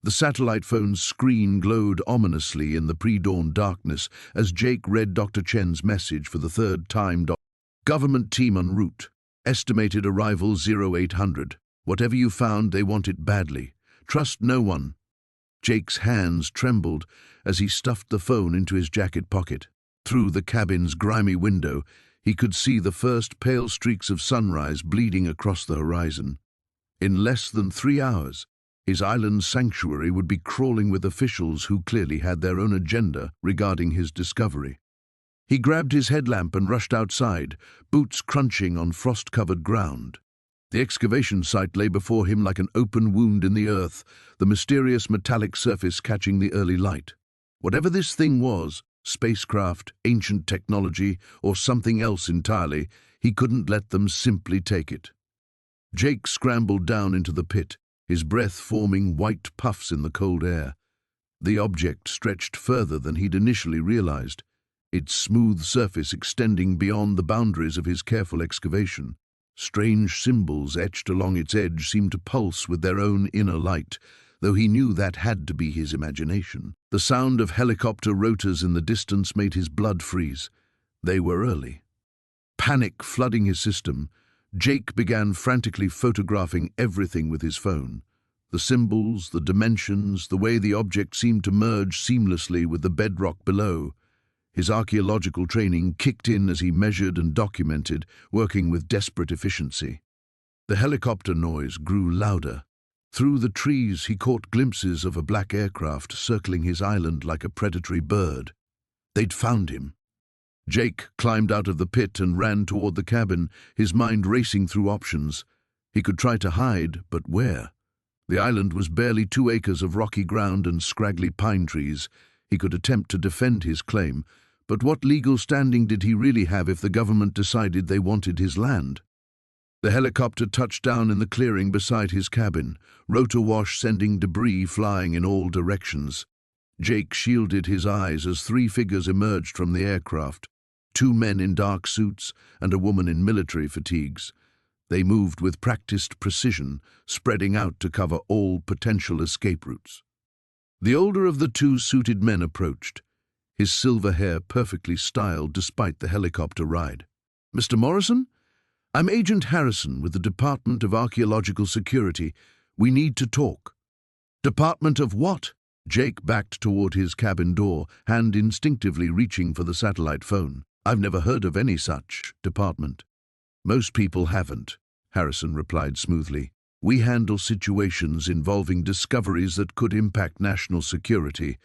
The satellite phone's screen glowed ominously in the pre-dawn darkness as Jake read Dr. Chen's message for the third time. "Government team en route. Estimated arrival 0800. Whatever you found, they want it badly. Trust no one." Jake's hands trembled as he stuffed the phone into his jacket pocket. Through the cabin's grimy window, he could see the first pale streaks of sunrise bleeding across the horizon. In less than 3 hours, his island sanctuary would be crawling with officials who clearly had their own agenda regarding his discovery. He grabbed his headlamp and rushed outside, boots crunching on frost-covered ground. The excavation site lay before him like an open wound in the earth, the mysterious metallic surface catching the early light. Whatever this thing was, spacecraft, ancient technology, or something else entirely, he couldn't let them simply take it. Jake scrambled down into the pit, his breath forming white puffs in the cold air. The object stretched further than he'd initially realized, its smooth surface extending beyond the boundaries of his careful excavation. Strange symbols etched along its edge seemed to pulse with their own inner light, though he knew that had to be his imagination. The sound of helicopter rotors in the distance made his blood freeze. They were early. Panic flooding his system, Jake began frantically photographing everything with his phone. The symbols, the dimensions, the way the object seemed to merge seamlessly with the bedrock below. His archaeological training kicked in as he measured and documented, working with desperate efficiency. The helicopter noise grew louder. Through the trees he caught glimpses of a black aircraft circling his island like a predatory bird. They'd found him. Jake climbed out of the pit and ran toward the cabin, his mind racing through options. He could try to hide, but where? The island was barely 2 acres of rocky ground and scraggly pine trees. He could attempt to defend his claim, but what legal standing did he really have if the government decided they wanted his land? The helicopter touched down in the clearing beside his cabin, rotor wash sending debris flying in all directions. Jake shielded his eyes as 3 figures emerged from the aircraft, 2 men in dark suits and a woman in military fatigues. They moved with practiced precision, spreading out to cover all potential escape routes. The older of the 2 suited men approached, his silver hair perfectly styled despite the helicopter ride. "Mr. Morrison? I'm Agent Harrison with the Department of Archaeological Security. We need to talk." "Department of what?" Jake backed toward his cabin door, hand instinctively reaching for the satellite phone. "I've never heard of any such department." "Most people haven't," Harrison replied smoothly. "We handle situations involving discoveries that could impact national security.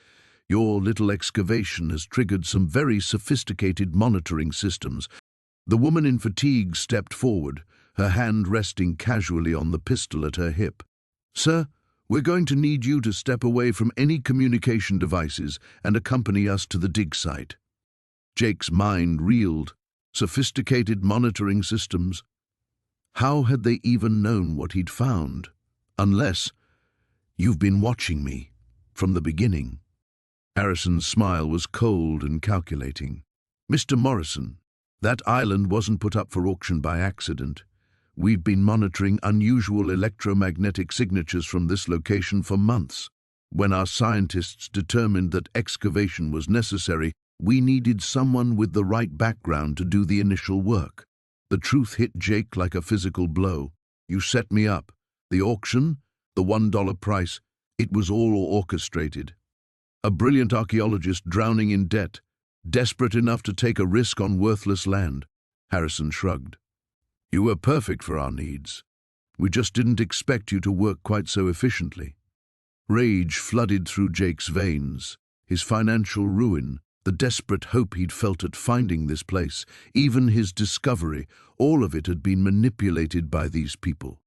Your little excavation has triggered some very sophisticated monitoring systems." The woman in fatigue stepped forward, her hand resting casually on the pistol at her hip. "Sir, we're going to need you to step away from any communication devices and accompany us to the dig site." Jake's mind reeled. Sophisticated monitoring systems. How had they even known what he'd found? Unless, "You've been watching me from the beginning." Harrison's smile was cold and calculating. "Mr. Morrison, that island wasn't put up for auction by accident. We've been monitoring unusual electromagnetic signatures from this location for months. When our scientists determined that excavation was necessary, we needed someone with the right background to do the initial work." The truth hit Jake like a physical blow. "You set me up. The auction, the $1 price, it was all orchestrated. A brilliant archaeologist drowning in debt, desperate enough to take a risk on worthless land." Harrison shrugged. "You were perfect for our needs. We just didn't expect you to work quite so efficiently." Rage flooded through Jake's veins. His financial ruin, The desperate hope he'd felt at finding this place, even his discovery, all of it had been manipulated by these people.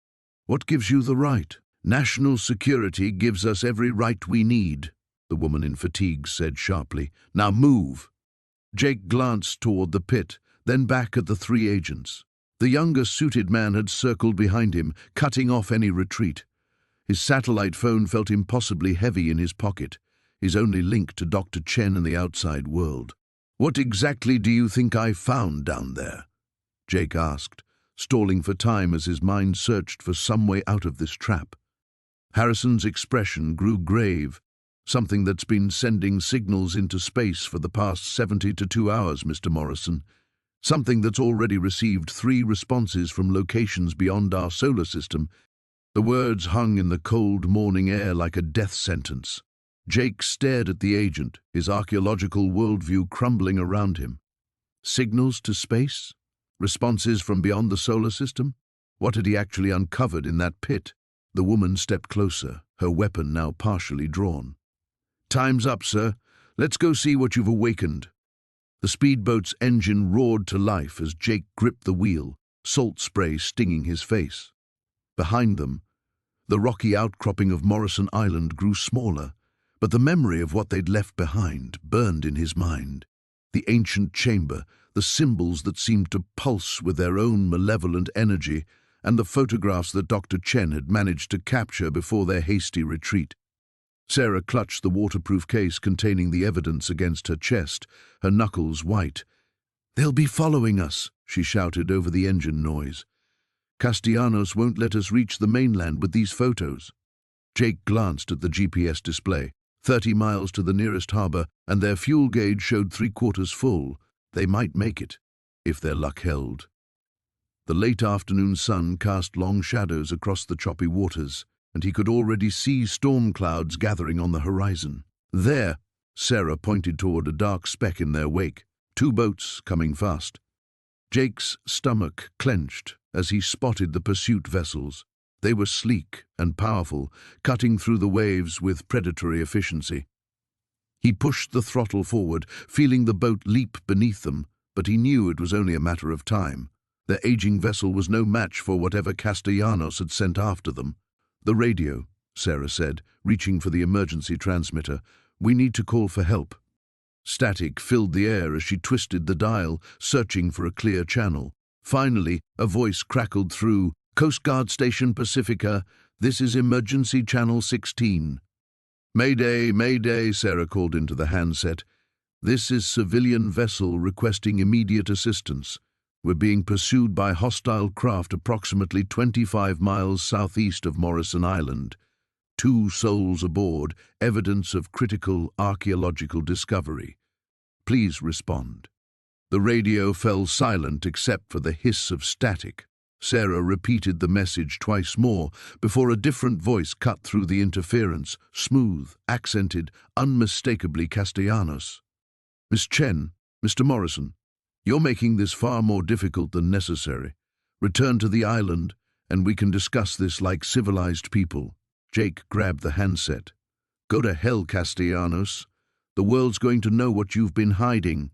"What gives you the right?" "National security gives us every right we need," the woman in fatigues said sharply. "Now move." Jake glanced toward the pit, then back at the three agents. The younger suited man had circled behind him, cutting off any retreat. His satellite phone felt impossibly heavy in his pocket, his only link to Dr. Chen and the outside world. "What exactly do you think I found down there?" Jake asked, stalling for time as his mind searched for some way out of this trap. Harrison's expression grew grave. "Something that's been sending signals into space for the past 72 hours, Mr. Morrison. Something that's already received 3 responses from locations beyond our solar system." The words hung in the cold morning air like a death sentence. Jake stared at the agent, his archaeological worldview crumbling around him. Signals to space? Responses from beyond the solar system? What had he actually uncovered in that pit? The woman stepped closer, her weapon now partially drawn. "Time's up, sir. Let's go see what you've awakened." The speedboat's engine roared to life as Jake gripped the wheel, salt spray stinging his face. Behind them, the rocky outcropping of Morrison Island grew smaller, but the memory of what they'd left behind burned in his mind. The ancient chamber, the symbols that seemed to pulse with their own malevolent energy, and the photographs that Dr. Chen had managed to capture before their hasty retreat. Sarah clutched the waterproof case containing the evidence against her chest, her knuckles white. "They'll be following us," she shouted over the engine noise. "Castellanos won't let us reach the mainland with these photos." Jake glanced at the GPS display. 30 miles to the nearest harbor, and their fuel gauge showed 3/4 full. They might make it, if their luck held. The late afternoon sun cast long shadows across the choppy waters, and he could already see storm clouds gathering on the horizon. "There," Sarah pointed toward a dark speck in their wake. 2 boats coming fast. Jake's stomach clenched as he spotted the pursuit vessels. They were sleek and powerful, cutting through the waves with predatory efficiency. He pushed the throttle forward, feeling the boat leap beneath them, but he knew it was only a matter of time. Their aging vessel was no match for whatever Castellanos had sent after them. "The radio," Sarah said, reaching for the emergency transmitter. "We need to call for help." Static filled the air as she twisted the dial, searching for a clear channel. Finally, a voice crackled through. "Coast Guard Station Pacifica, this is Emergency Channel 16. "Mayday, Mayday," Sarah called into the handset. "This is civilian vessel requesting immediate assistance. We're being pursued by hostile craft approximately 25 miles southeast of Morrison Island. 2 souls aboard, evidence of critical archaeological discovery. Please respond." The radio fell silent except for the hiss of static. Sarah repeated the message twice more before a different voice cut through the interference, smooth, accented, unmistakably Castellanos. "Miss Chen, Mr. Morrison, you're making this far more difficult than necessary. Return to the island, and we can discuss this like civilized people." Jake grabbed the handset. "Go to hell, Castellanos. The world's going to know what you've been hiding."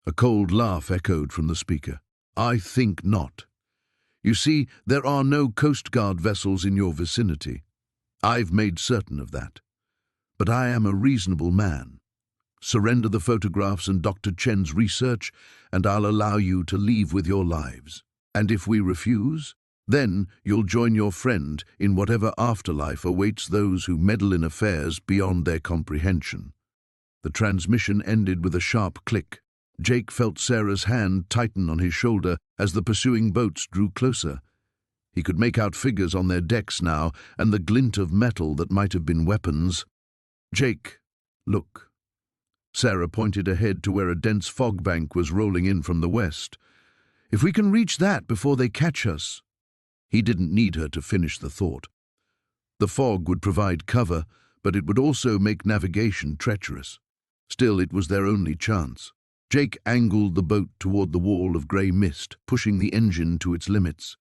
A cold laugh echoed from the speaker. "I think not. You see, there are no Coast Guard vessels in your vicinity. I've made certain of that. But I am a reasonable man. Surrender the photographs and Dr. Chen's research, and I'll allow you to leave with your lives. And if we refuse, then you'll join your friend in whatever afterlife awaits those who meddle in affairs beyond their comprehension." The transmission ended with a sharp click. Jake felt Sarah's hand tighten on his shoulder as the pursuing boats drew closer. He could make out figures on their decks now, and the glint of metal that might have been weapons. "Jake, look." Sarah pointed ahead to where a dense fog bank was rolling in from the west. "If we can reach that before they catch us." He didn't need her to finish the thought. The fog would provide cover, but it would also make navigation treacherous. Still, it was their only chance. Jake angled the boat toward the wall of grey mist, pushing the engine to its limits.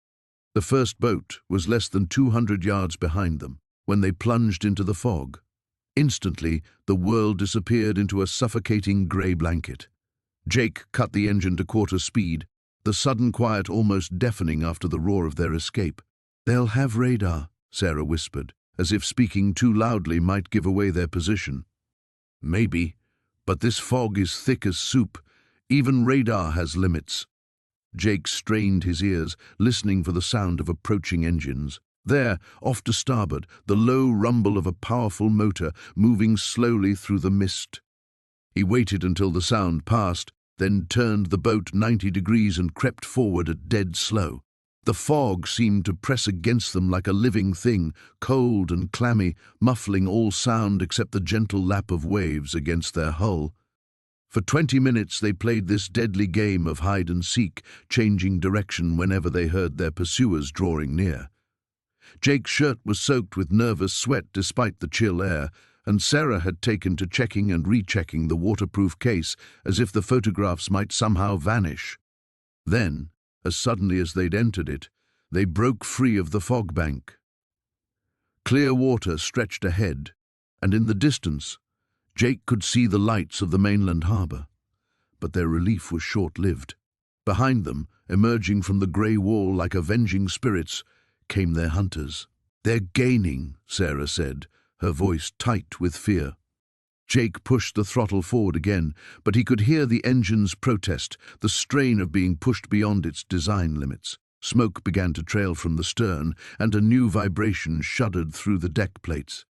The first boat was less than 200 yards behind them when they plunged into the fog. Instantly, the world disappeared into a suffocating grey blanket. Jake cut the engine to quarter speed, the sudden quiet almost deafening after the roar of their escape. "They'll have radar," Sarah whispered, as if speaking too loudly might give away their position. "Maybe, but this fog is thick as soup. Even radar has limits." Jake strained his ears, listening for the sound of approaching engines. There, off to starboard, the low rumble of a powerful motor moving slowly through the mist. He waited until the sound passed, then turned the boat 90 degrees and crept forward at dead slow. The fog seemed to press against them like a living thing, cold and clammy, muffling all sound except the gentle lap of waves against their hull. For 20 minutes they played this deadly game of hide-and-seek, changing direction whenever they heard their pursuers drawing near. Jake's shirt was soaked with nervous sweat despite the chill air, and Sarah had taken to checking and rechecking the waterproof case as if the photographs might somehow vanish. Then, as suddenly as they'd entered it, they broke free of the fog bank. Clear water stretched ahead, and in the distance, Jake could see the lights of the mainland harbour. But their relief was short-lived. Behind them, emerging from the grey wall like avenging spirits, came their hunters. "They're gaining," Sarah said, her voice tight with fear. Jake pushed the throttle forward again, but he could hear the engine's protest, the strain of being pushed beyond its design limits. Smoke began to trail from the stern, and a new vibration shuddered through the deck plates.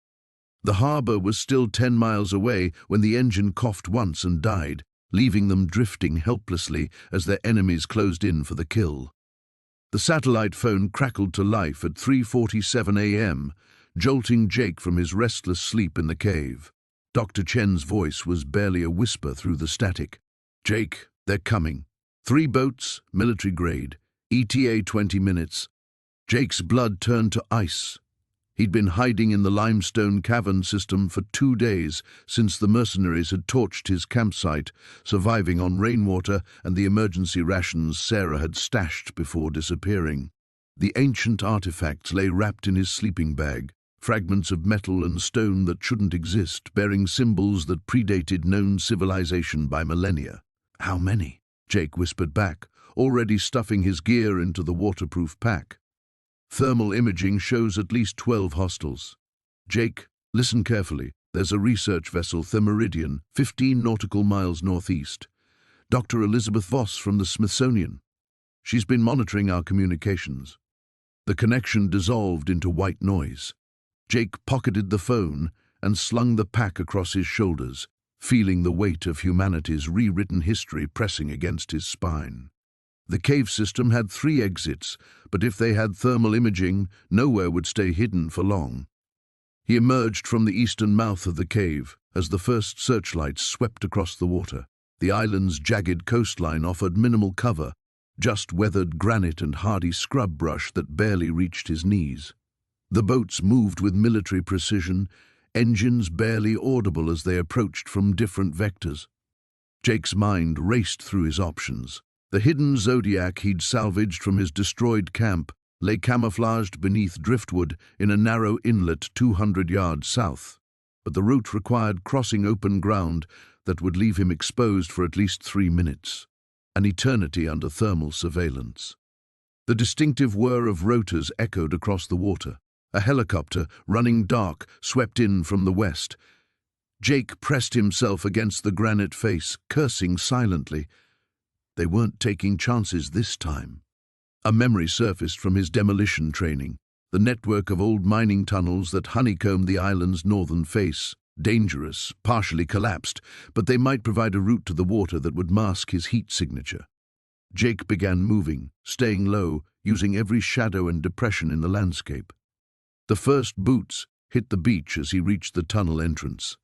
The harbour was still 10 miles away when the engine coughed once and died, leaving them drifting helplessly as their enemies closed in for the kill. The satellite phone crackled to life at 3:47 a.m., jolting Jake from his restless sleep in the cave. Dr. Chen's voice was barely a whisper through the static. "Jake, they're coming. 3 boats, military grade. ETA 20 minutes. Jake's blood turned to ice. He'd been hiding in the limestone cavern system for 2 days since the mercenaries had torched his campsite, surviving on rainwater and the emergency rations Sarah had stashed before disappearing. The ancient artifacts lay wrapped in his sleeping bag, fragments of metal and stone that shouldn't exist, bearing symbols that predated known civilization by millennia. "How many?" Jake whispered back, already stuffing his gear into the waterproof pack. "Thermal imaging shows at least 12 hostiles. Jake, listen carefully. There's a research vessel, Meridian, 15 nautical miles northeast. Dr. Elizabeth Voss from the Smithsonian. She's been monitoring our communications." The connection dissolved into white noise. Jake pocketed the phone and slung the pack across his shoulders, feeling the weight of humanity's rewritten history pressing against his spine. The cave system had 3 exits, but if they had thermal imaging, nowhere would stay hidden for long. He emerged from the eastern mouth of the cave as the first searchlights swept across the water. The island's jagged coastline offered minimal cover, just weathered granite and hardy scrub brush that barely reached his knees. The boats moved with military precision, engines barely audible as they approached from different vectors. Jake's mind raced through his options. The hidden Zodiac he'd salvaged from his destroyed camp lay camouflaged beneath driftwood in a narrow inlet 200 yards south, but the route required crossing open ground that would leave him exposed for at least 3 minutes, an eternity under thermal surveillance. The distinctive whir of rotors echoed across the water. A helicopter, running dark, swept in from the west. Jake pressed himself against the granite face, cursing silently. They weren't taking chances this time. A memory surfaced from his demolition training, the network of old mining tunnels that honeycombed the island's northern face. Dangerous, partially collapsed, but they might provide a route to the water that would mask his heat signature. Jake began moving, staying low, using every shadow and depression in the landscape. The first boots hit the beach as he reached the tunnel entrance.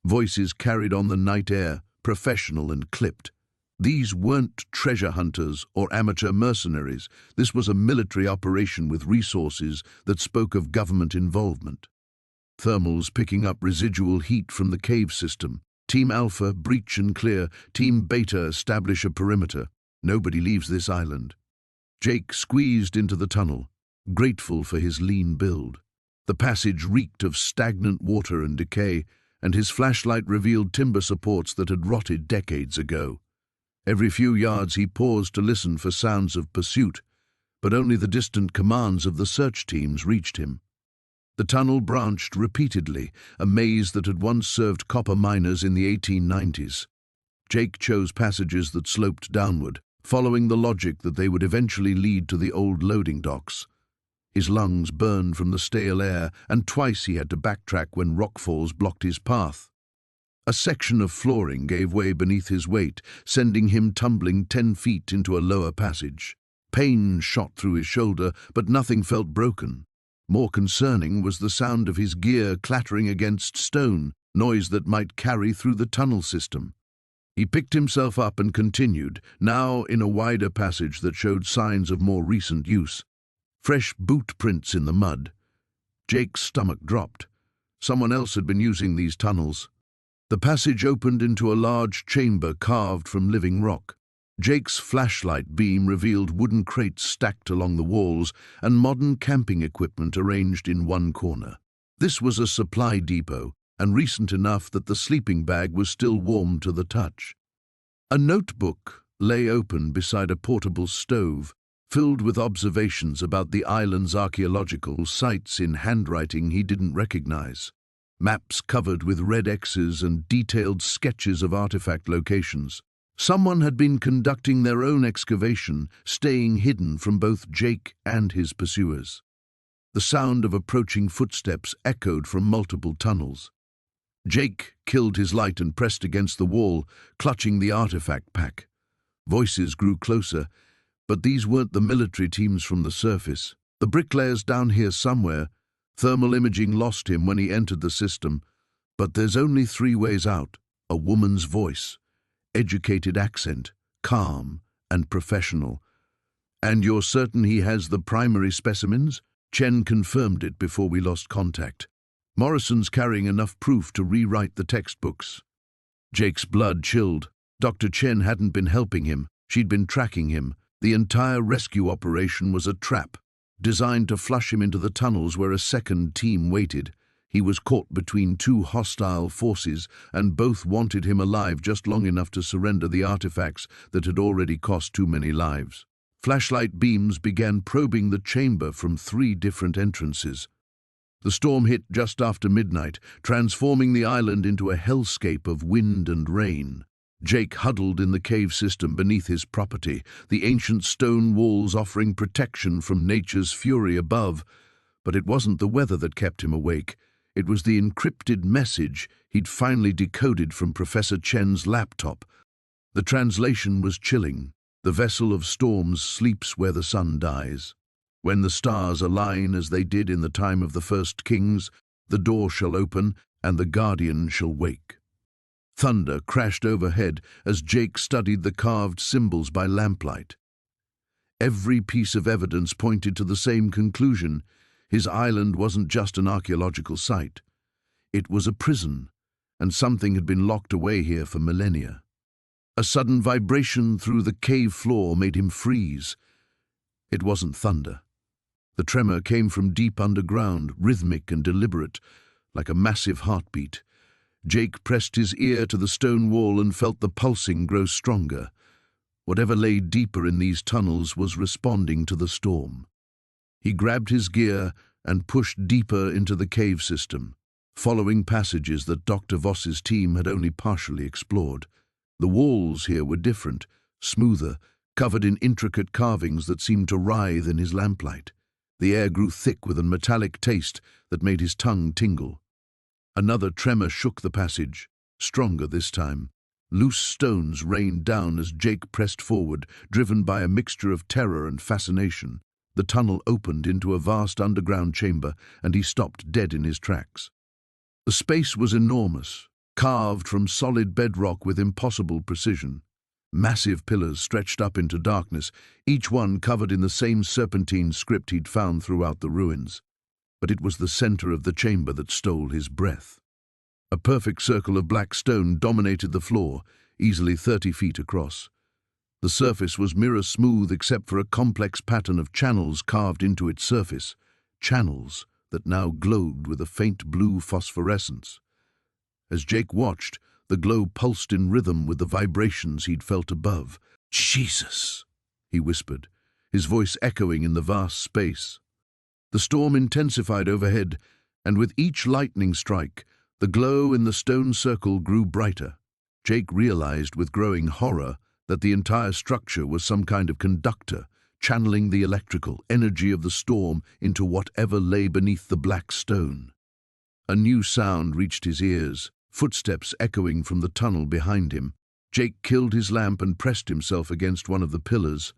Voices carried on the night air, professional and clipped. These weren't treasure hunters or amateur mercenaries. This was a military operation with resources that spoke of government involvement. Thermals picking up residual heat from the cave system. Team Alpha, breach and clear. Team Beta, establish a perimeter. Nobody leaves this island. Jake squeezed into the tunnel, grateful for his lean build. The passage reeked of stagnant water and decay, and his flashlight revealed timber supports that had rotted decades ago. Every few yards he paused to listen for sounds of pursuit, but only the distant commands of the search teams reached him. The tunnel branched repeatedly, a maze that had once served copper miners in the 1890s. Jake chose passages that sloped downward, following the logic that they would eventually lead to the old loading docks. His lungs burned from the stale air, and twice he had to backtrack when rockfalls blocked his path. A section of flooring gave way beneath his weight, sending him tumbling 10 feet into a lower passage. Pain shot through his shoulder, but nothing felt broken. More concerning was the sound of his gear clattering against stone, noise that might carry through the tunnel system. He picked himself up and continued, now in a wider passage that showed signs of more recent use. Fresh boot prints in the mud. Jake's stomach dropped. Someone else had been using these tunnels. The passage opened into a large chamber carved from living rock. Jake's flashlight beam revealed wooden crates stacked along the walls and modern camping equipment arranged in one corner. This was a supply depot, and recent enough that the sleeping bag was still warm to the touch. A notebook lay open beside a portable stove, filled with observations about the island's archaeological sites in handwriting he didn't recognize. Maps covered with red X's and detailed sketches of artifact locations. Someone had been conducting their own excavation, staying hidden from both Jake and his pursuers. The sound of approaching footsteps echoed from multiple tunnels. Jake killed his light and pressed against the wall, clutching the artifact pack. Voices grew closer, but these weren't the military teams from the surface. The bricklayers down here somewhere. Thermal imaging lost him when he entered the system. But there's only 3 ways out. A woman's voice. Educated accent, calm and professional. "And you're certain he has the primary specimens?" Chen confirmed it before we lost contact. "Morrison's carrying enough proof to rewrite the textbooks." Jake's blood chilled. Dr. Chen hadn't been helping him. She'd been tracking him. The entire rescue operation was a trap, designed to flush him into the tunnels where a second team waited. He was caught between 2 hostile forces, and both wanted him alive just long enough to surrender the artifacts that had already cost too many lives. Flashlight beams began probing the chamber from 3 different entrances. The storm hit just after midnight, transforming the island into a hellscape of wind and rain. Jake huddled in the cave system beneath his property, the ancient stone walls offering protection from nature's fury above. But it wasn't the weather that kept him awake. It was the encrypted message he'd finally decoded from Professor Chen's laptop. The translation was chilling. "The vessel of storms sleeps where the sun dies. When the stars align as they did in the time of the first kings, the door shall open and the guardian shall wake." Thunder crashed overhead as Jake studied the carved symbols by lamplight. Every piece of evidence pointed to the same conclusion. His island wasn't just an archaeological site. It was a prison, and something had been locked away here for millennia. A sudden vibration through the cave floor made him freeze. It wasn't thunder. The tremor came from deep underground, rhythmic and deliberate, like a massive heartbeat. Jake pressed his ear to the stone wall and felt the pulsing grow stronger. Whatever lay deeper in these tunnels was responding to the storm. He grabbed his gear and pushed deeper into the cave system, following passages that Dr. Voss's team had only partially explored. The walls here were different, smoother, covered in intricate carvings that seemed to writhe in his lamplight. The air grew thick with a metallic taste that made his tongue tingle. Another tremor shook the passage, stronger this time. Loose stones rained down as Jake pressed forward, driven by a mixture of terror and fascination. The tunnel opened into a vast underground chamber, and he stopped dead in his tracks. The space was enormous, carved from solid bedrock with impossible precision. Massive pillars stretched up into darkness, each one covered in the same serpentine script he'd found throughout the ruins. But it was the center of the chamber that stole his breath. A perfect circle of black stone dominated the floor, easily 30 feet across. The surface was mirror-smooth except for a complex pattern of channels carved into its surface. Channels that now glowed with a faint blue phosphorescence. As Jake watched, the glow pulsed in rhythm with the vibrations he'd felt above. "Jesus!" he whispered, his voice echoing in the vast space. The storm intensified overhead, and with each lightning strike, the glow in the stone circle grew brighter. Jake realized with growing horror that the entire structure was some kind of conductor, channeling the electrical energy of the storm into whatever lay beneath the black stone. A new sound reached his ears, footsteps echoing from the tunnel behind him. Jake killed his lamp and pressed himself against one of the pillars.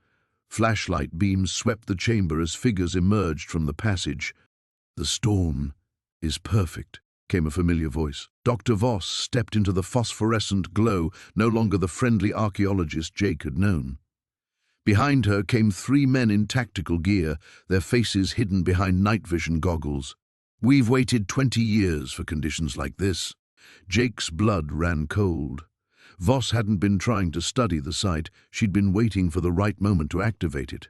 Flashlight beams swept the chamber as figures emerged from the passage. "The storm is perfect," came a familiar voice. Dr. Voss stepped into the phosphorescent glow, no longer the friendly archaeologist Jake had known. Behind her came 3 men in tactical gear, their faces hidden behind night vision goggles. "We've waited 20 years for conditions like this." Jake's blood ran cold. Voss hadn't been trying to study the site, she'd been waiting for the right moment to activate it.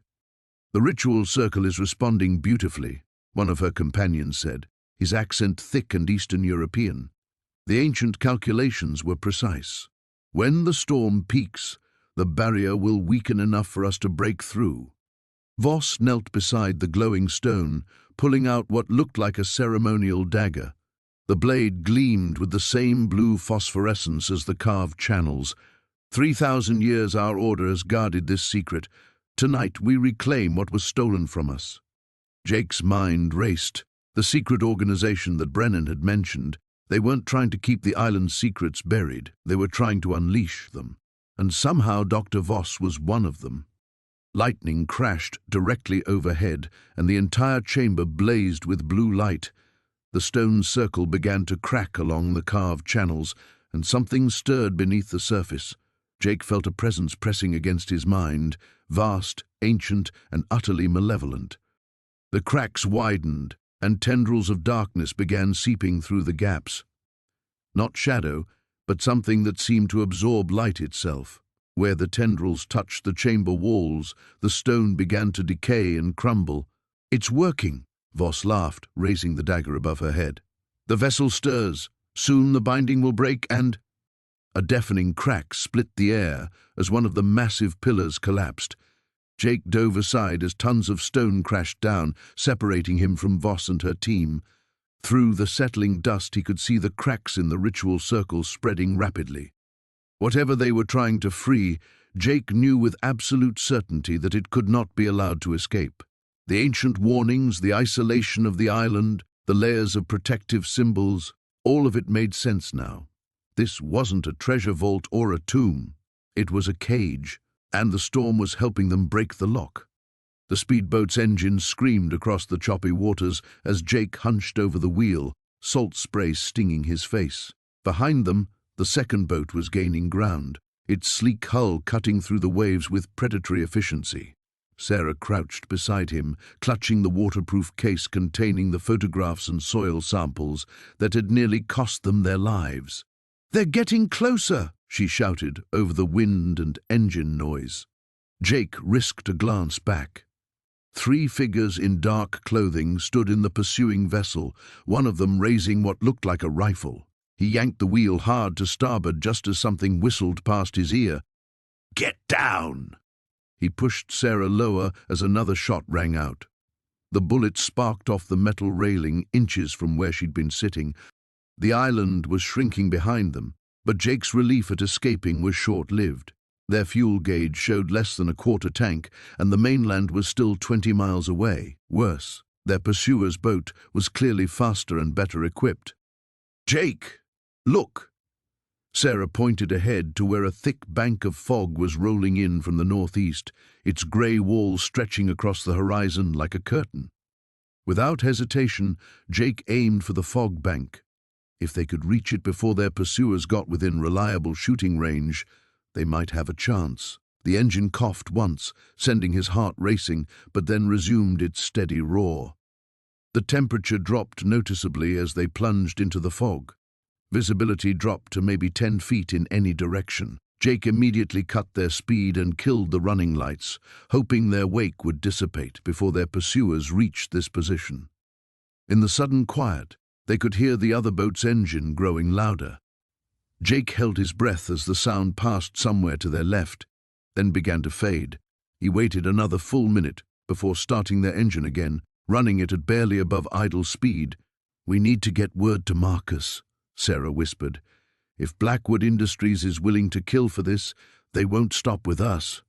"The ritual circle is responding beautifully," one of her companions said, his accent thick and Eastern European. The ancient calculations were precise. "When the storm peaks, the barrier will weaken enough for us to break through." Voss knelt beside the glowing stone, pulling out what looked like a ceremonial dagger. The blade gleamed with the same blue phosphorescence as the carved channels. 3,000 years our order has guarded this secret. Tonight we reclaim what was stolen from us. Jake's mind raced. The secret organization that Brennan had mentioned, they weren't trying to keep the island's secrets buried, they were trying to unleash them. And somehow Dr. Voss was one of them. Lightning crashed directly overhead, and the entire chamber blazed with blue light. The stone circle began to crack along the carved channels, and something stirred beneath the surface. Jake felt a presence pressing against his mind, vast, ancient, and utterly malevolent. The cracks widened, and tendrils of darkness began seeping through the gaps. Not shadow, but something that seemed to absorb light itself. Where the tendrils touched the chamber walls, the stone began to decay and crumble. "It's working," Voss laughed, raising the dagger above her head. "The vessel stirs. Soon the binding will break and—" A deafening crack split the air as one of the massive pillars collapsed. Jake dove aside as tons of stone crashed down, separating him from Voss and her team. Through the settling dust he could see the cracks in the ritual circle spreading rapidly. Whatever they were trying to free, Jake knew with absolute certainty that it could not be allowed to escape. The ancient warnings, the isolation of the island, the layers of protective symbols, all of it made sense now. This wasn't a treasure vault or a tomb. It was a cage, and the storm was helping them break the lock. The speedboat's engine screamed across the choppy waters as Jake hunched over the wheel, salt spray stinging his face. Behind them, the second boat was gaining ground, its sleek hull cutting through the waves with predatory efficiency. Sarah crouched beside him, clutching the waterproof case containing the photographs and soil samples that had nearly cost them their lives. "They're getting closer," she shouted over the wind and engine noise. Jake risked a glance back. 3 figures in dark clothing stood in the pursuing vessel, one of them raising what looked like a rifle. He yanked the wheel hard to starboard just as something whistled past his ear. "Get down!" He pushed Sarah lower as another shot rang out. The bullet sparked off the metal railing inches from where she'd been sitting. The island was shrinking behind them, but Jake's relief at escaping was short-lived. Their fuel gauge showed less than a quarter tank, and the mainland was still 20 miles away. Worse, their pursuer's boat was clearly faster and better equipped. "Jake, look!" Sarah pointed ahead to where a thick bank of fog was rolling in from the northeast, its grey walls stretching across the horizon like a curtain. Without hesitation, Jake aimed for the fog bank. If they could reach it before their pursuers got within reliable shooting range, they might have a chance. The engine coughed once, sending his heart racing, but then resumed its steady roar. The temperature dropped noticeably as they plunged into the fog. Visibility dropped to maybe 10 feet in any direction. Jake immediately cut their speed and killed the running lights, hoping their wake would dissipate before their pursuers reached this position. In the sudden quiet, they could hear the other boat's engine growing louder. Jake held his breath as the sound passed somewhere to their left, then began to fade. He waited another full minute before starting their engine again, running it at barely above idle speed. "We need to get word to Marcus," Sarah whispered. "If Blackwood Industries is willing to kill for this, they won't stop with us."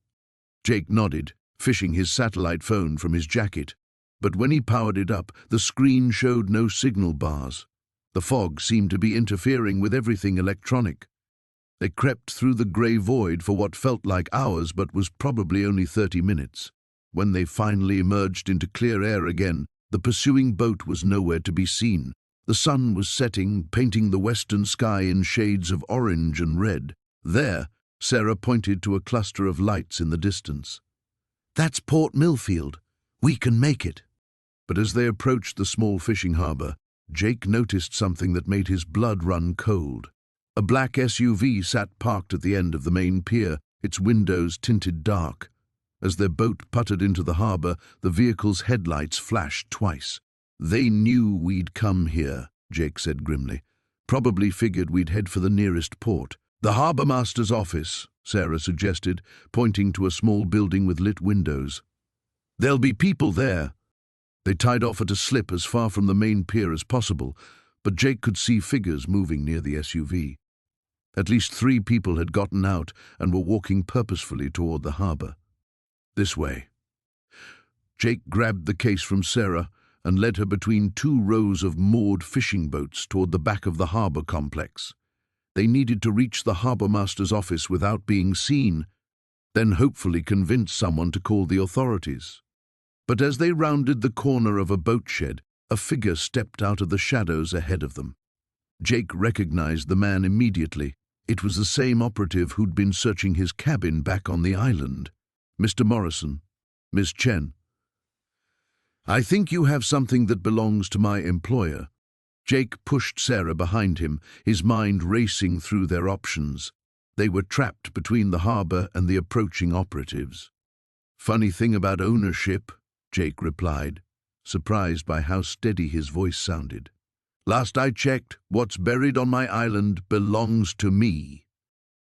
Jake nodded, fishing his satellite phone from his jacket. But when he powered it up, the screen showed no signal bars. The fog seemed to be interfering with everything electronic. They crept through the grey void for what felt like hours but was probably only 30 minutes. When they finally emerged into clear air again, the pursuing boat was nowhere to be seen. The sun was setting, painting the western sky in shades of orange and red. There, Sarah pointed to a cluster of lights in the distance. "That's Port Millfield. We can make it." But as they approached the small fishing harbour, Jake noticed something that made his blood run cold. A black SUV sat parked at the end of the main pier, its windows tinted dark. As their boat puttered into the harbour, the vehicle's headlights flashed twice. "They knew we'd come here," Jake said grimly. "Probably figured we'd head for the nearest port." "The harbour master's office," Sarah suggested, pointing to a small building with lit windows. "There'll be people there." They tied off at a slip as far from the main pier as possible, but Jake could see figures moving near the SUV. At least 3 people had gotten out and were walking purposefully toward the harbour. "This way." Jake grabbed the case from Sarah and led her between 2 rows of moored fishing boats toward the back of the harbour complex. They needed to reach the harbour master's office without being seen, then hopefully convince someone to call the authorities. But as they rounded the corner of a boat shed, a figure stepped out of the shadows ahead of them. Jake recognized the man immediately. It was the same operative who'd been searching his cabin back on the island. "Mr. Morrison, Miss Chen. I think you have something that belongs to my employer." Jake pushed Sarah behind him, his mind racing through their options. They were trapped between the harbour and the approaching operatives. "Funny thing about ownership," Jake replied, surprised by how steady his voice sounded. "Last I checked, what's buried on my island belongs to me."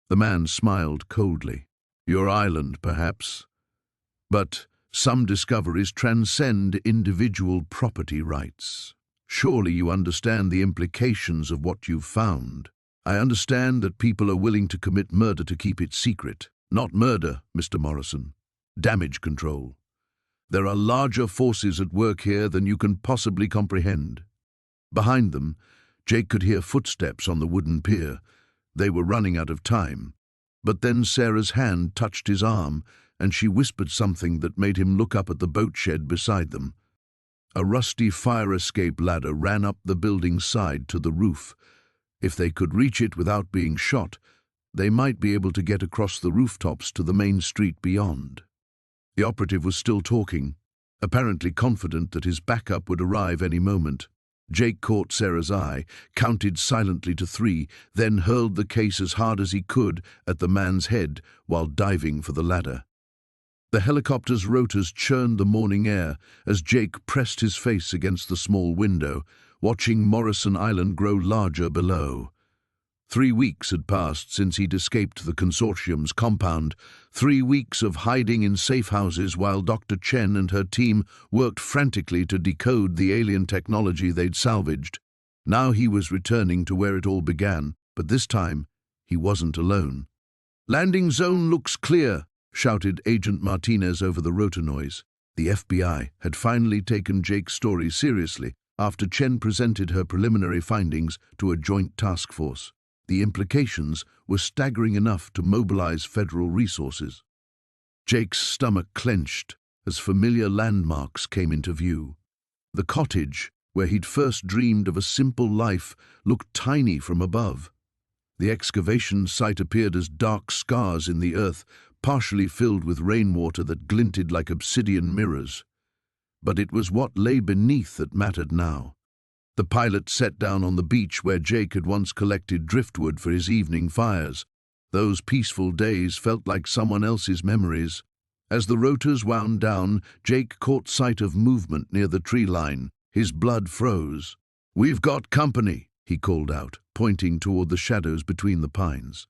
The man smiled coldly. "Your island, perhaps. But some discoveries transcend individual property rights. Surely you understand the implications of what you've found." "I understand that people are willing to commit murder to keep it secret." "Not murder, Mr. Morrison. Damage control. There are larger forces at work here than you can possibly comprehend." Behind them, Jake could hear footsteps on the wooden pier. They were running out of time. But then Sarah's hand touched his arm, and she whispered something that made him look up at the boat shed beside them. A rusty fire escape ladder ran up the building's side to the roof. If they could reach it without being shot, they might be able to get across the rooftops to the main street beyond. The operative was still talking, apparently confident that his backup would arrive any moment. Jake caught Sarah's eye, counted silently to 3, then hurled the case as hard as he could at the man's head while diving for the ladder. The helicopter's rotors churned the morning air as Jake pressed his face against the small window, watching Morrison Island grow larger below. 3 weeks had passed since he'd escaped the consortium's compound, 3 weeks of hiding in safe houses while Dr. Chen and her team worked frantically to decode the alien technology they'd salvaged. Now he was returning to where it all began, but this time he wasn't alone. "Landing zone looks clear," shouted Agent Martinez over the rotor noise. The FBI had finally taken Jake's story seriously after Chen presented her preliminary findings to a joint task force. The implications were staggering enough to mobilize federal resources. Jake's stomach clenched as familiar landmarks came into view. The cottage, where he'd first dreamed of a simple life, looked tiny from above. The excavation site appeared as dark scars in the earth, partially filled with rainwater that glinted like obsidian mirrors. But it was what lay beneath that mattered now. The pilot sat down on the beach where Jake had once collected driftwood for his evening fires. Those peaceful days felt like someone else's memories. As the rotors wound down, Jake caught sight of movement near the tree line. His blood froze. "We've got company," he called out, pointing toward the shadows between the pines.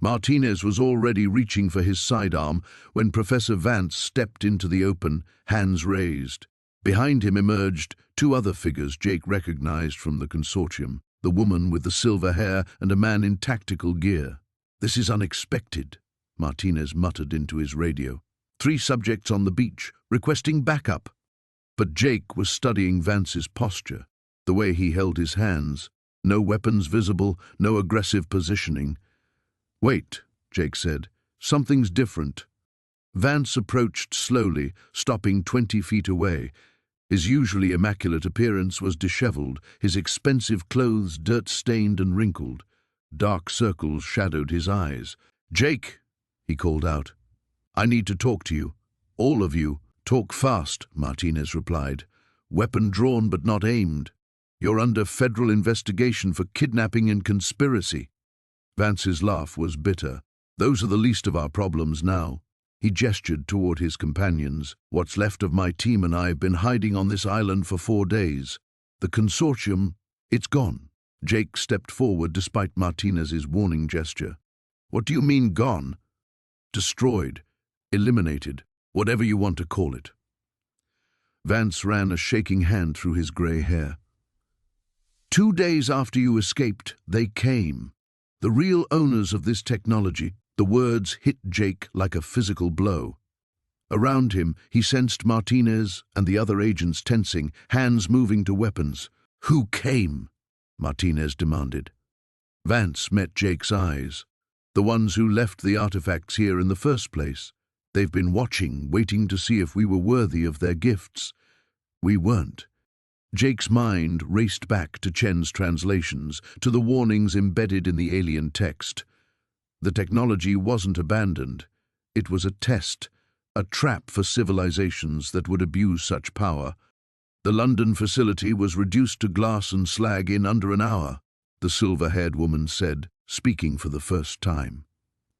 Martinez was already reaching for his sidearm when Professor Vance stepped into the open, hands raised. Behind him emerged two other figures Jake recognized from the consortium, the woman with the silver hair and a man in tactical gear. "This is unexpected," Martinez muttered into his radio. "3 subjects on the beach, requesting backup." But Jake was studying Vance's posture, the way he held his hands. No weapons visible, no aggressive positioning. "Wait," Jake said. "Something's different." Vance approached slowly, stopping 20 feet away. His usually immaculate appearance was disheveled, his expensive clothes dirt-stained and wrinkled. Dark circles shadowed his eyes. "Jake," he called out. "I need to talk to you. All of you. Talk fast," Martinez replied. "Weapon drawn but not aimed. You're under federal investigation for kidnapping and conspiracy." Vance's laugh was bitter. "Those are the least of our problems now." He gestured toward his companions. "What's left of my team and I have been hiding on this island for 4 days. The consortium, it's gone." Jake stepped forward despite Martinez's warning gesture. "What do you mean gone?" "Destroyed, eliminated, whatever you want to call it." Vance ran a shaking hand through his gray hair. 2 days after you escaped, they came. The real owners of this technology." The words hit Jake like a physical blow. Around him, he sensed Martinez and the other agents tensing, hands moving to weapons. "Who came?" Martinez demanded. Vance met Jake's eyes. "The ones who left the artifacts here in the first place. They've been watching, waiting to see if we were worthy of their gifts. We weren't." Jake's mind raced back to Chen's translations, to the warnings embedded in the alien text. The technology wasn't abandoned. It was a test, a trap for civilizations that would abuse such power. "The London facility was reduced to glass and slag in under an hour," the silver-haired woman said, speaking for the first time.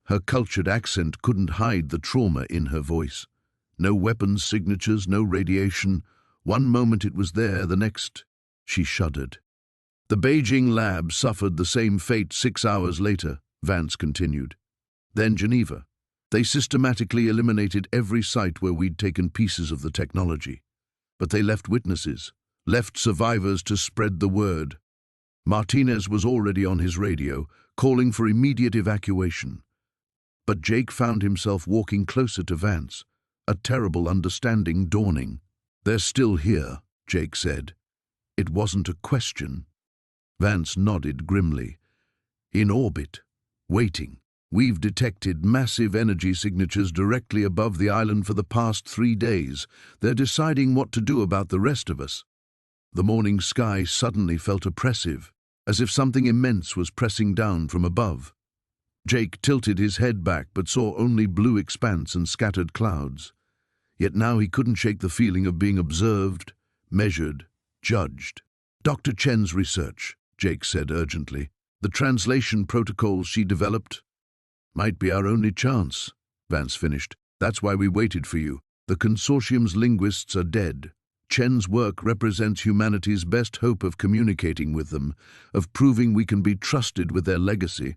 Her cultured accent couldn't hide the trauma in her voice. No weapons signatures, no radiation. One moment it was there, the next, she shuddered. "The Beijing lab suffered the same fate 6 hours later," Vance continued. "Then Geneva. They systematically eliminated every site where we'd taken pieces of the technology. But they left witnesses, left survivors to spread the word." Martinez was already on his radio, calling for immediate evacuation. But Jake found himself walking closer to Vance, a terrible understanding dawning. "They're still here," Jake said. It wasn't a question. Vance nodded grimly. "In orbit. Waiting. We've detected massive energy signatures directly above the island for the past 3 days. They're deciding what to do about the rest of us." The morning sky suddenly felt oppressive, as if something immense was pressing down from above. Jake tilted his head back but saw only blue expanse and scattered clouds. Yet now he couldn't shake the feeling of being observed, measured, judged. "Dr. Chen's research," Jake said urgently. "The translation protocols she developed might be our only chance," Vance finished. "That's why we waited for you. The consortium's linguists are dead. Chen's work represents humanity's best hope of communicating with them, of proving we can be trusted with their legacy."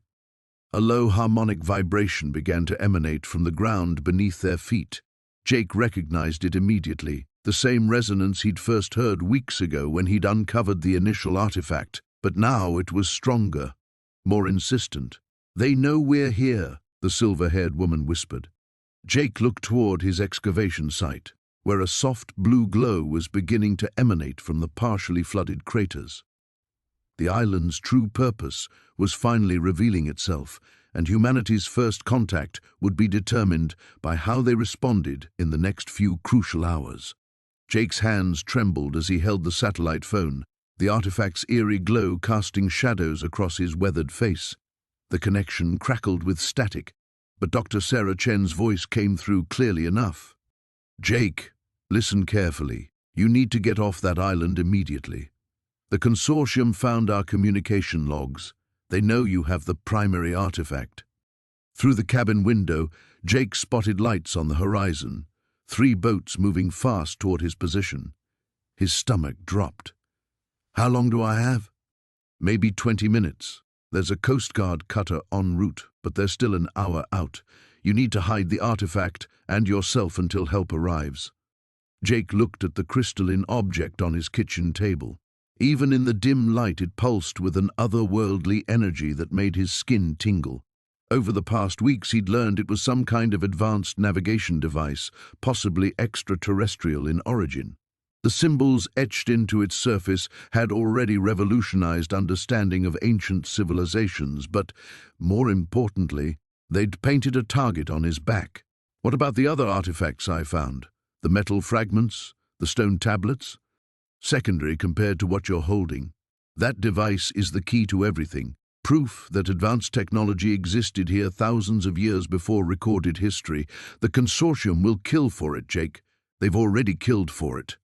A low harmonic vibration began to emanate from the ground beneath their feet. Jake recognized it immediately, the same resonance he'd first heard weeks ago when he'd uncovered the initial artifact. But now it was stronger, more insistent. "They know we're here," the silver-haired woman whispered. Jake looked toward his excavation site, where a soft blue glow was beginning to emanate from the partially flooded craters. The island's true purpose was finally revealing itself, and humanity's first contact would be determined by how they responded in the next few crucial hours. Jake's hands trembled as he held the satellite phone, the artifact's eerie glow casting shadows across his weathered face. The connection crackled with static, but Dr. Sarah Chen's voice came through clearly enough. "Jake, listen carefully. You need to get off that island immediately. The consortium found our communication logs. They know you have the primary artifact." Through the cabin window, Jake spotted lights on the horizon, 3 boats moving fast toward his position. His stomach dropped. "How long do I have?" "Maybe 20 minutes. There's a Coast Guard cutter en route, but they're still an hour out. You need to hide the artifact and yourself until help arrives." Jake looked at the crystalline object on his kitchen table. Even in the dim light, it pulsed with an otherworldly energy that made his skin tingle. Over the past weeks, he'd learned it was some kind of advanced navigation device, possibly extraterrestrial in origin. The symbols etched into its surface had already revolutionized understanding of ancient civilizations, but, more importantly, they'd painted a target on his back. "What about the other artifacts I found? The metal fragments? The stone tablets?" "Secondary compared to what you're holding. That device is the key to everything. Proof that advanced technology existed here thousands of years before recorded history. The consortium will kill for it, Jake. They've already killed for it."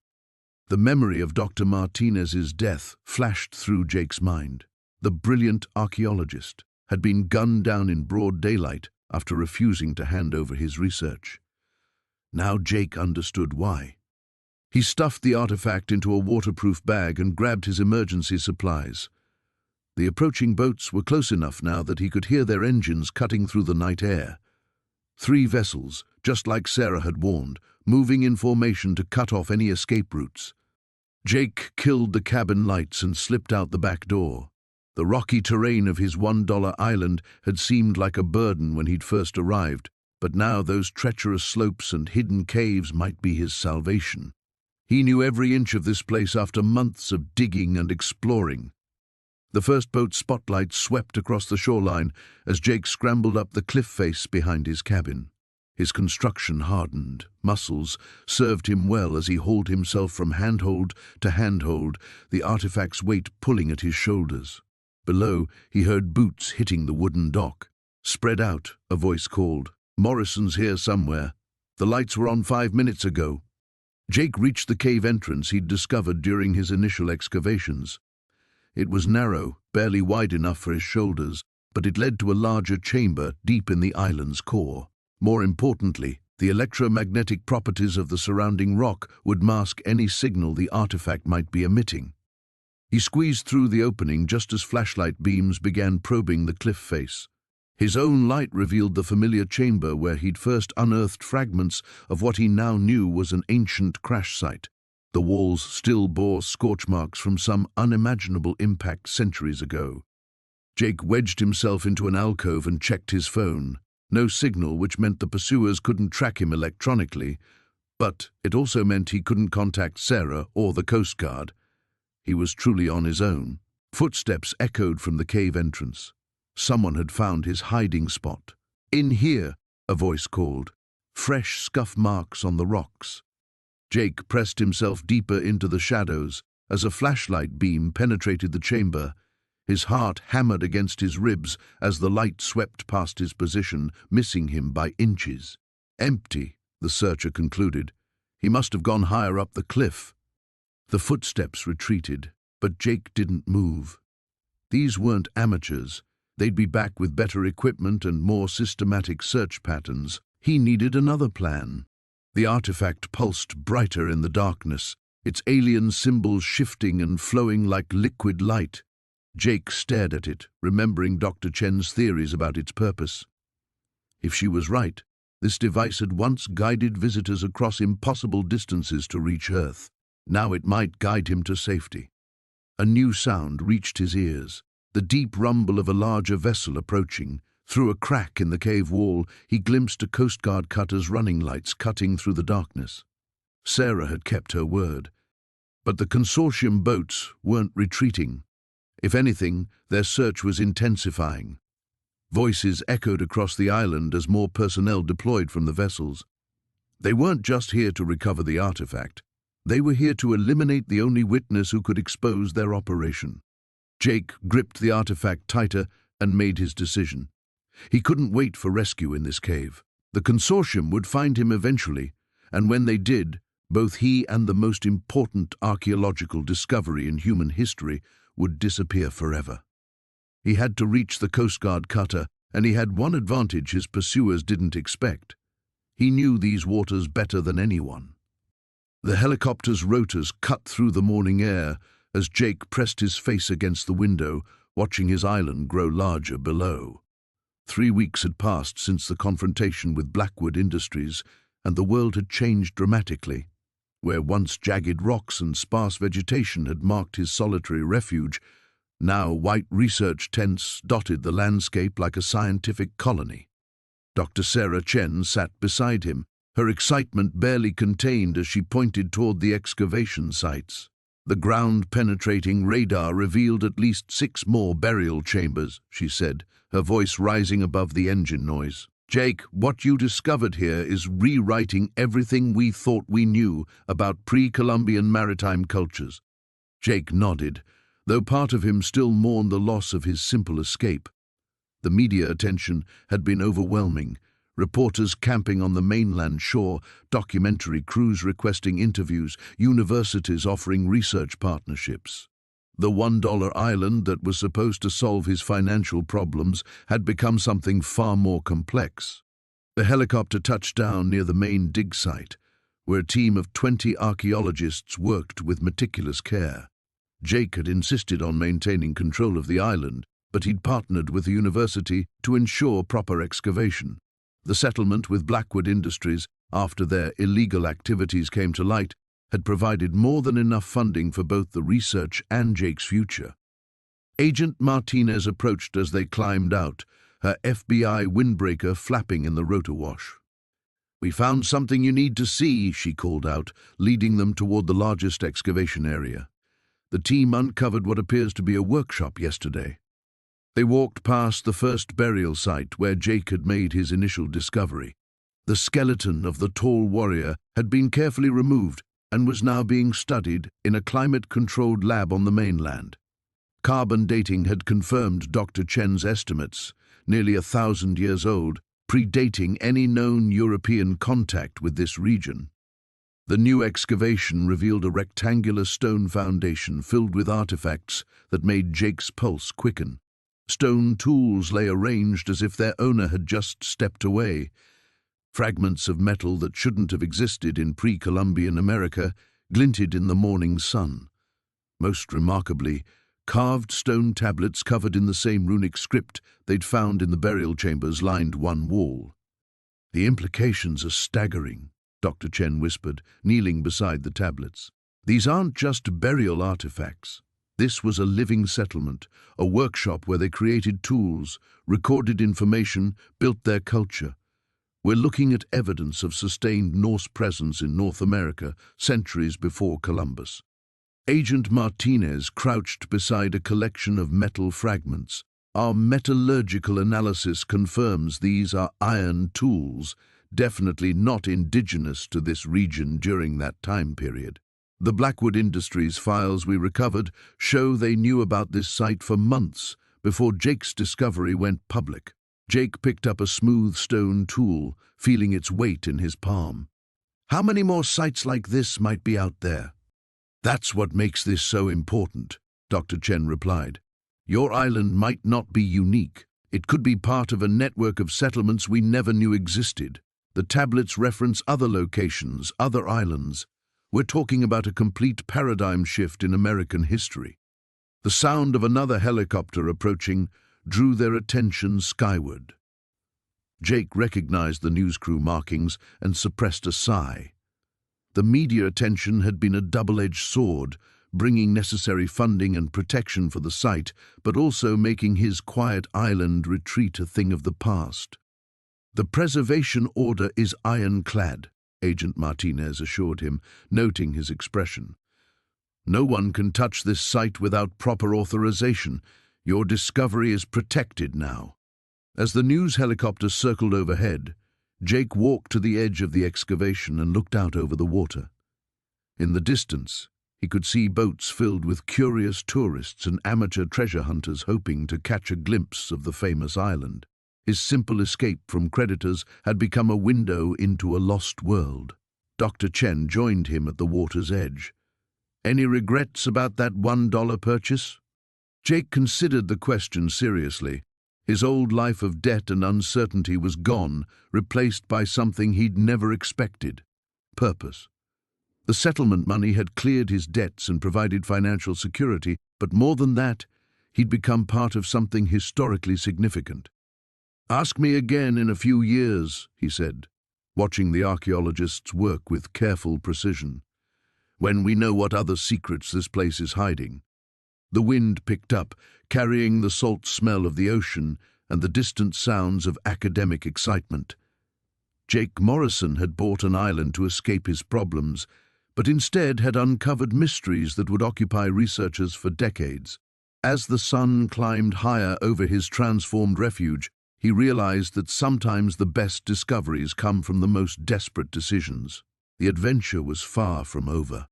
The memory of Dr. Martinez's death flashed through Jake's mind. The brilliant archaeologist had been gunned down in broad daylight after refusing to hand over his research. Now Jake understood why. He stuffed the artifact into a waterproof bag and grabbed his emergency supplies. The approaching boats were close enough now that he could hear their engines cutting through the night air. 3 vessels, just like Sarah had warned, moving in formation to cut off any escape routes. Jake killed the cabin lights and slipped out the back door. The rocky terrain of his $1 island had seemed like a burden when he'd first arrived, but now those treacherous slopes and hidden caves might be his salvation. He knew every inch of this place after months of digging and exploring. The first boat's spotlight swept across the shoreline as Jake scrambled up the cliff face behind his cabin. His construction hardened muscles served him well as he hauled himself from handhold to handhold, the artifact's weight pulling at his shoulders. Below, he heard boots hitting the wooden dock. "Spread out," a voice called. "Morrison's here somewhere. The lights were on 5 minutes ago." Jake reached the cave entrance he'd discovered during his initial excavations. It was narrow, barely wide enough for his shoulders, but it led to a larger chamber deep in the island's core. More importantly, the electromagnetic properties of the surrounding rock would mask any signal the artifact might be emitting. He squeezed through the opening just as flashlight beams began probing the cliff face. His own light revealed the familiar chamber where he'd first unearthed fragments of what he now knew was an ancient crash site. The walls still bore scorch marks from some unimaginable impact centuries ago. Jake wedged himself into an alcove and checked his phone. No signal, which meant the pursuers couldn't track him electronically, but it also meant he couldn't contact Sarah or the Coast Guard. He was truly on his own. Footsteps echoed from the cave entrance. Someone had found his hiding spot. "In here," a voice called. Fresh scuff marks on the rocks. Jake pressed himself deeper into the shadows as a flashlight beam penetrated the chamber. His heart hammered against his ribs as the light swept past his position, missing him by inches. Empty, the searcher concluded. He must have gone higher up the cliff. The footsteps retreated, but Jake didn't move. These weren't amateurs. They'd be back with better equipment and more systematic search patterns. He needed another plan. The artifact pulsed brighter in the darkness, its alien symbols shifting and flowing like liquid light. Jake stared at it, remembering Dr. Chen's theories about its purpose. If she was right, this device had once guided visitors across impossible distances to reach Earth. Now it might guide him to safety. A new sound reached his ears, the deep rumble of a larger vessel approaching. Through a crack in the cave wall, he glimpsed a Coast Guard cutter's running lights cutting through the darkness. Sarah had kept her word. But the consortium boats weren't retreating. If anything, their search was intensifying. Voices echoed across the island as more personnel deployed from the vessels. They weren't just here to recover the artifact. They were here to eliminate the only witness who could expose their operation. Jake gripped the artifact tighter and made his decision. He couldn't wait for rescue in this cave. The consortium would find him eventually, and when they did, both he and the most important archaeological discovery in human history would disappear forever. He had to reach the Coast Guard cutter, and he had one advantage his pursuers didn't expect. He knew these waters better than anyone. The helicopter's rotors cut through the morning air as Jake pressed his face against the window, watching his island grow larger below. 3 weeks had passed since the confrontation with Blackwood Industries, and the world had changed dramatically. Where once jagged rocks and sparse vegetation had marked his solitary refuge, now white research tents dotted the landscape like a scientific colony. Dr. Sarah Chen sat beside him, her excitement barely contained as she pointed toward the excavation sites. The ground-penetrating radar revealed at least 6 more burial chambers, she said, her voice rising above the engine noise. Jake, what you discovered here is rewriting everything we thought we knew about pre-Columbian maritime cultures. Jake nodded, though part of him still mourned the loss of his simple escape. The media attention had been overwhelming. Reporters camping on the mainland shore, documentary crews requesting interviews, universities offering research partnerships. The $1 island that was supposed to solve his financial problems had become something far more complex. The helicopter touched down near the main dig site, where a team of 20 archaeologists worked with meticulous care. Jake had insisted on maintaining control of the island, but he'd partnered with the university to ensure proper excavation. The settlement with Blackwood Industries, after their illegal activities came to light, had provided more than enough funding for both the research and Jake's future. Agent Martinez approached as they climbed out, her FBI windbreaker flapping in the rotor wash. "We found something you need to see," she called out, leading them toward the largest excavation area. The team uncovered what appears to be a workshop yesterday. They walked past the first burial site where Jake had made his initial discovery. The skeleton of the tall warrior had been carefully removed and was now being studied in a climate-controlled lab on the mainland. Carbon dating had confirmed Dr. Chen's estimates, nearly 1,000 years old, predating any known European contact with this region. The new excavation revealed a rectangular stone foundation filled with artifacts that made Jake's pulse quicken. Stone tools lay arranged as if their owner had just stepped away. Fragments of metal that shouldn't have existed in pre-Columbian America glinted in the morning sun. Most remarkably, carved stone tablets covered in the same runic script they'd found in the burial chambers lined one wall. "The implications are staggering," Dr. Chen whispered, kneeling beside the tablets. "These aren't just burial artifacts. This was a living settlement, a workshop where they created tools, recorded information, built their culture. We're looking at evidence of sustained Norse presence in North America centuries before Columbus." Agent Martinez crouched beside a collection of metal fragments. "Our metallurgical analysis confirms these are iron tools, definitely not indigenous to this region during that time period. The Blackwood Industries files we recovered show they knew about this site for months before Jake's discovery went public." Jake picked up a smooth stone tool, feeling its weight in his palm. "How many more sites like this might be out there?" "That's what makes this so important," Dr. Chen replied. "Your island might not be unique. It could be part of a network of settlements we never knew existed. The tablets reference other locations, other islands. We're talking about a complete paradigm shift in American history." The sound of another helicopter approaching drew their attention skyward. Jake recognized the news crew markings and suppressed a sigh. The media attention had been a double-edged sword, bringing necessary funding and protection for the site, but also making his quiet island retreat a thing of the past. "The preservation order is ironclad," Agent Martinez assured him, noting his expression. "No one can touch this site without proper authorization. Your discovery is protected now." As the news helicopter circled overhead, Jake walked to the edge of the excavation and looked out over the water. In the distance, he could see boats filled with curious tourists and amateur treasure hunters hoping to catch a glimpse of the famous island. His simple escape from creditors had become a window into a lost world. Dr. Chen joined him at the water's edge. "Any regrets about that $1 purchase?" Jake considered the question seriously. His old life of debt and uncertainty was gone, replaced by something he'd never expected: purpose. The settlement money had cleared his debts and provided financial security, but more than that, he'd become part of something historically significant. "Ask me again in a few years," he said, watching the archaeologists work with careful precision, "when we know what other secrets this place is hiding." The wind picked up, carrying the salt smell of the ocean and the distant sounds of academic excitement. Jake Morrison had bought an island to escape his problems, but instead had uncovered mysteries that would occupy researchers for decades. As the sun climbed higher over his transformed refuge, he realized that sometimes the best discoveries come from the most desperate decisions. The adventure was far from over.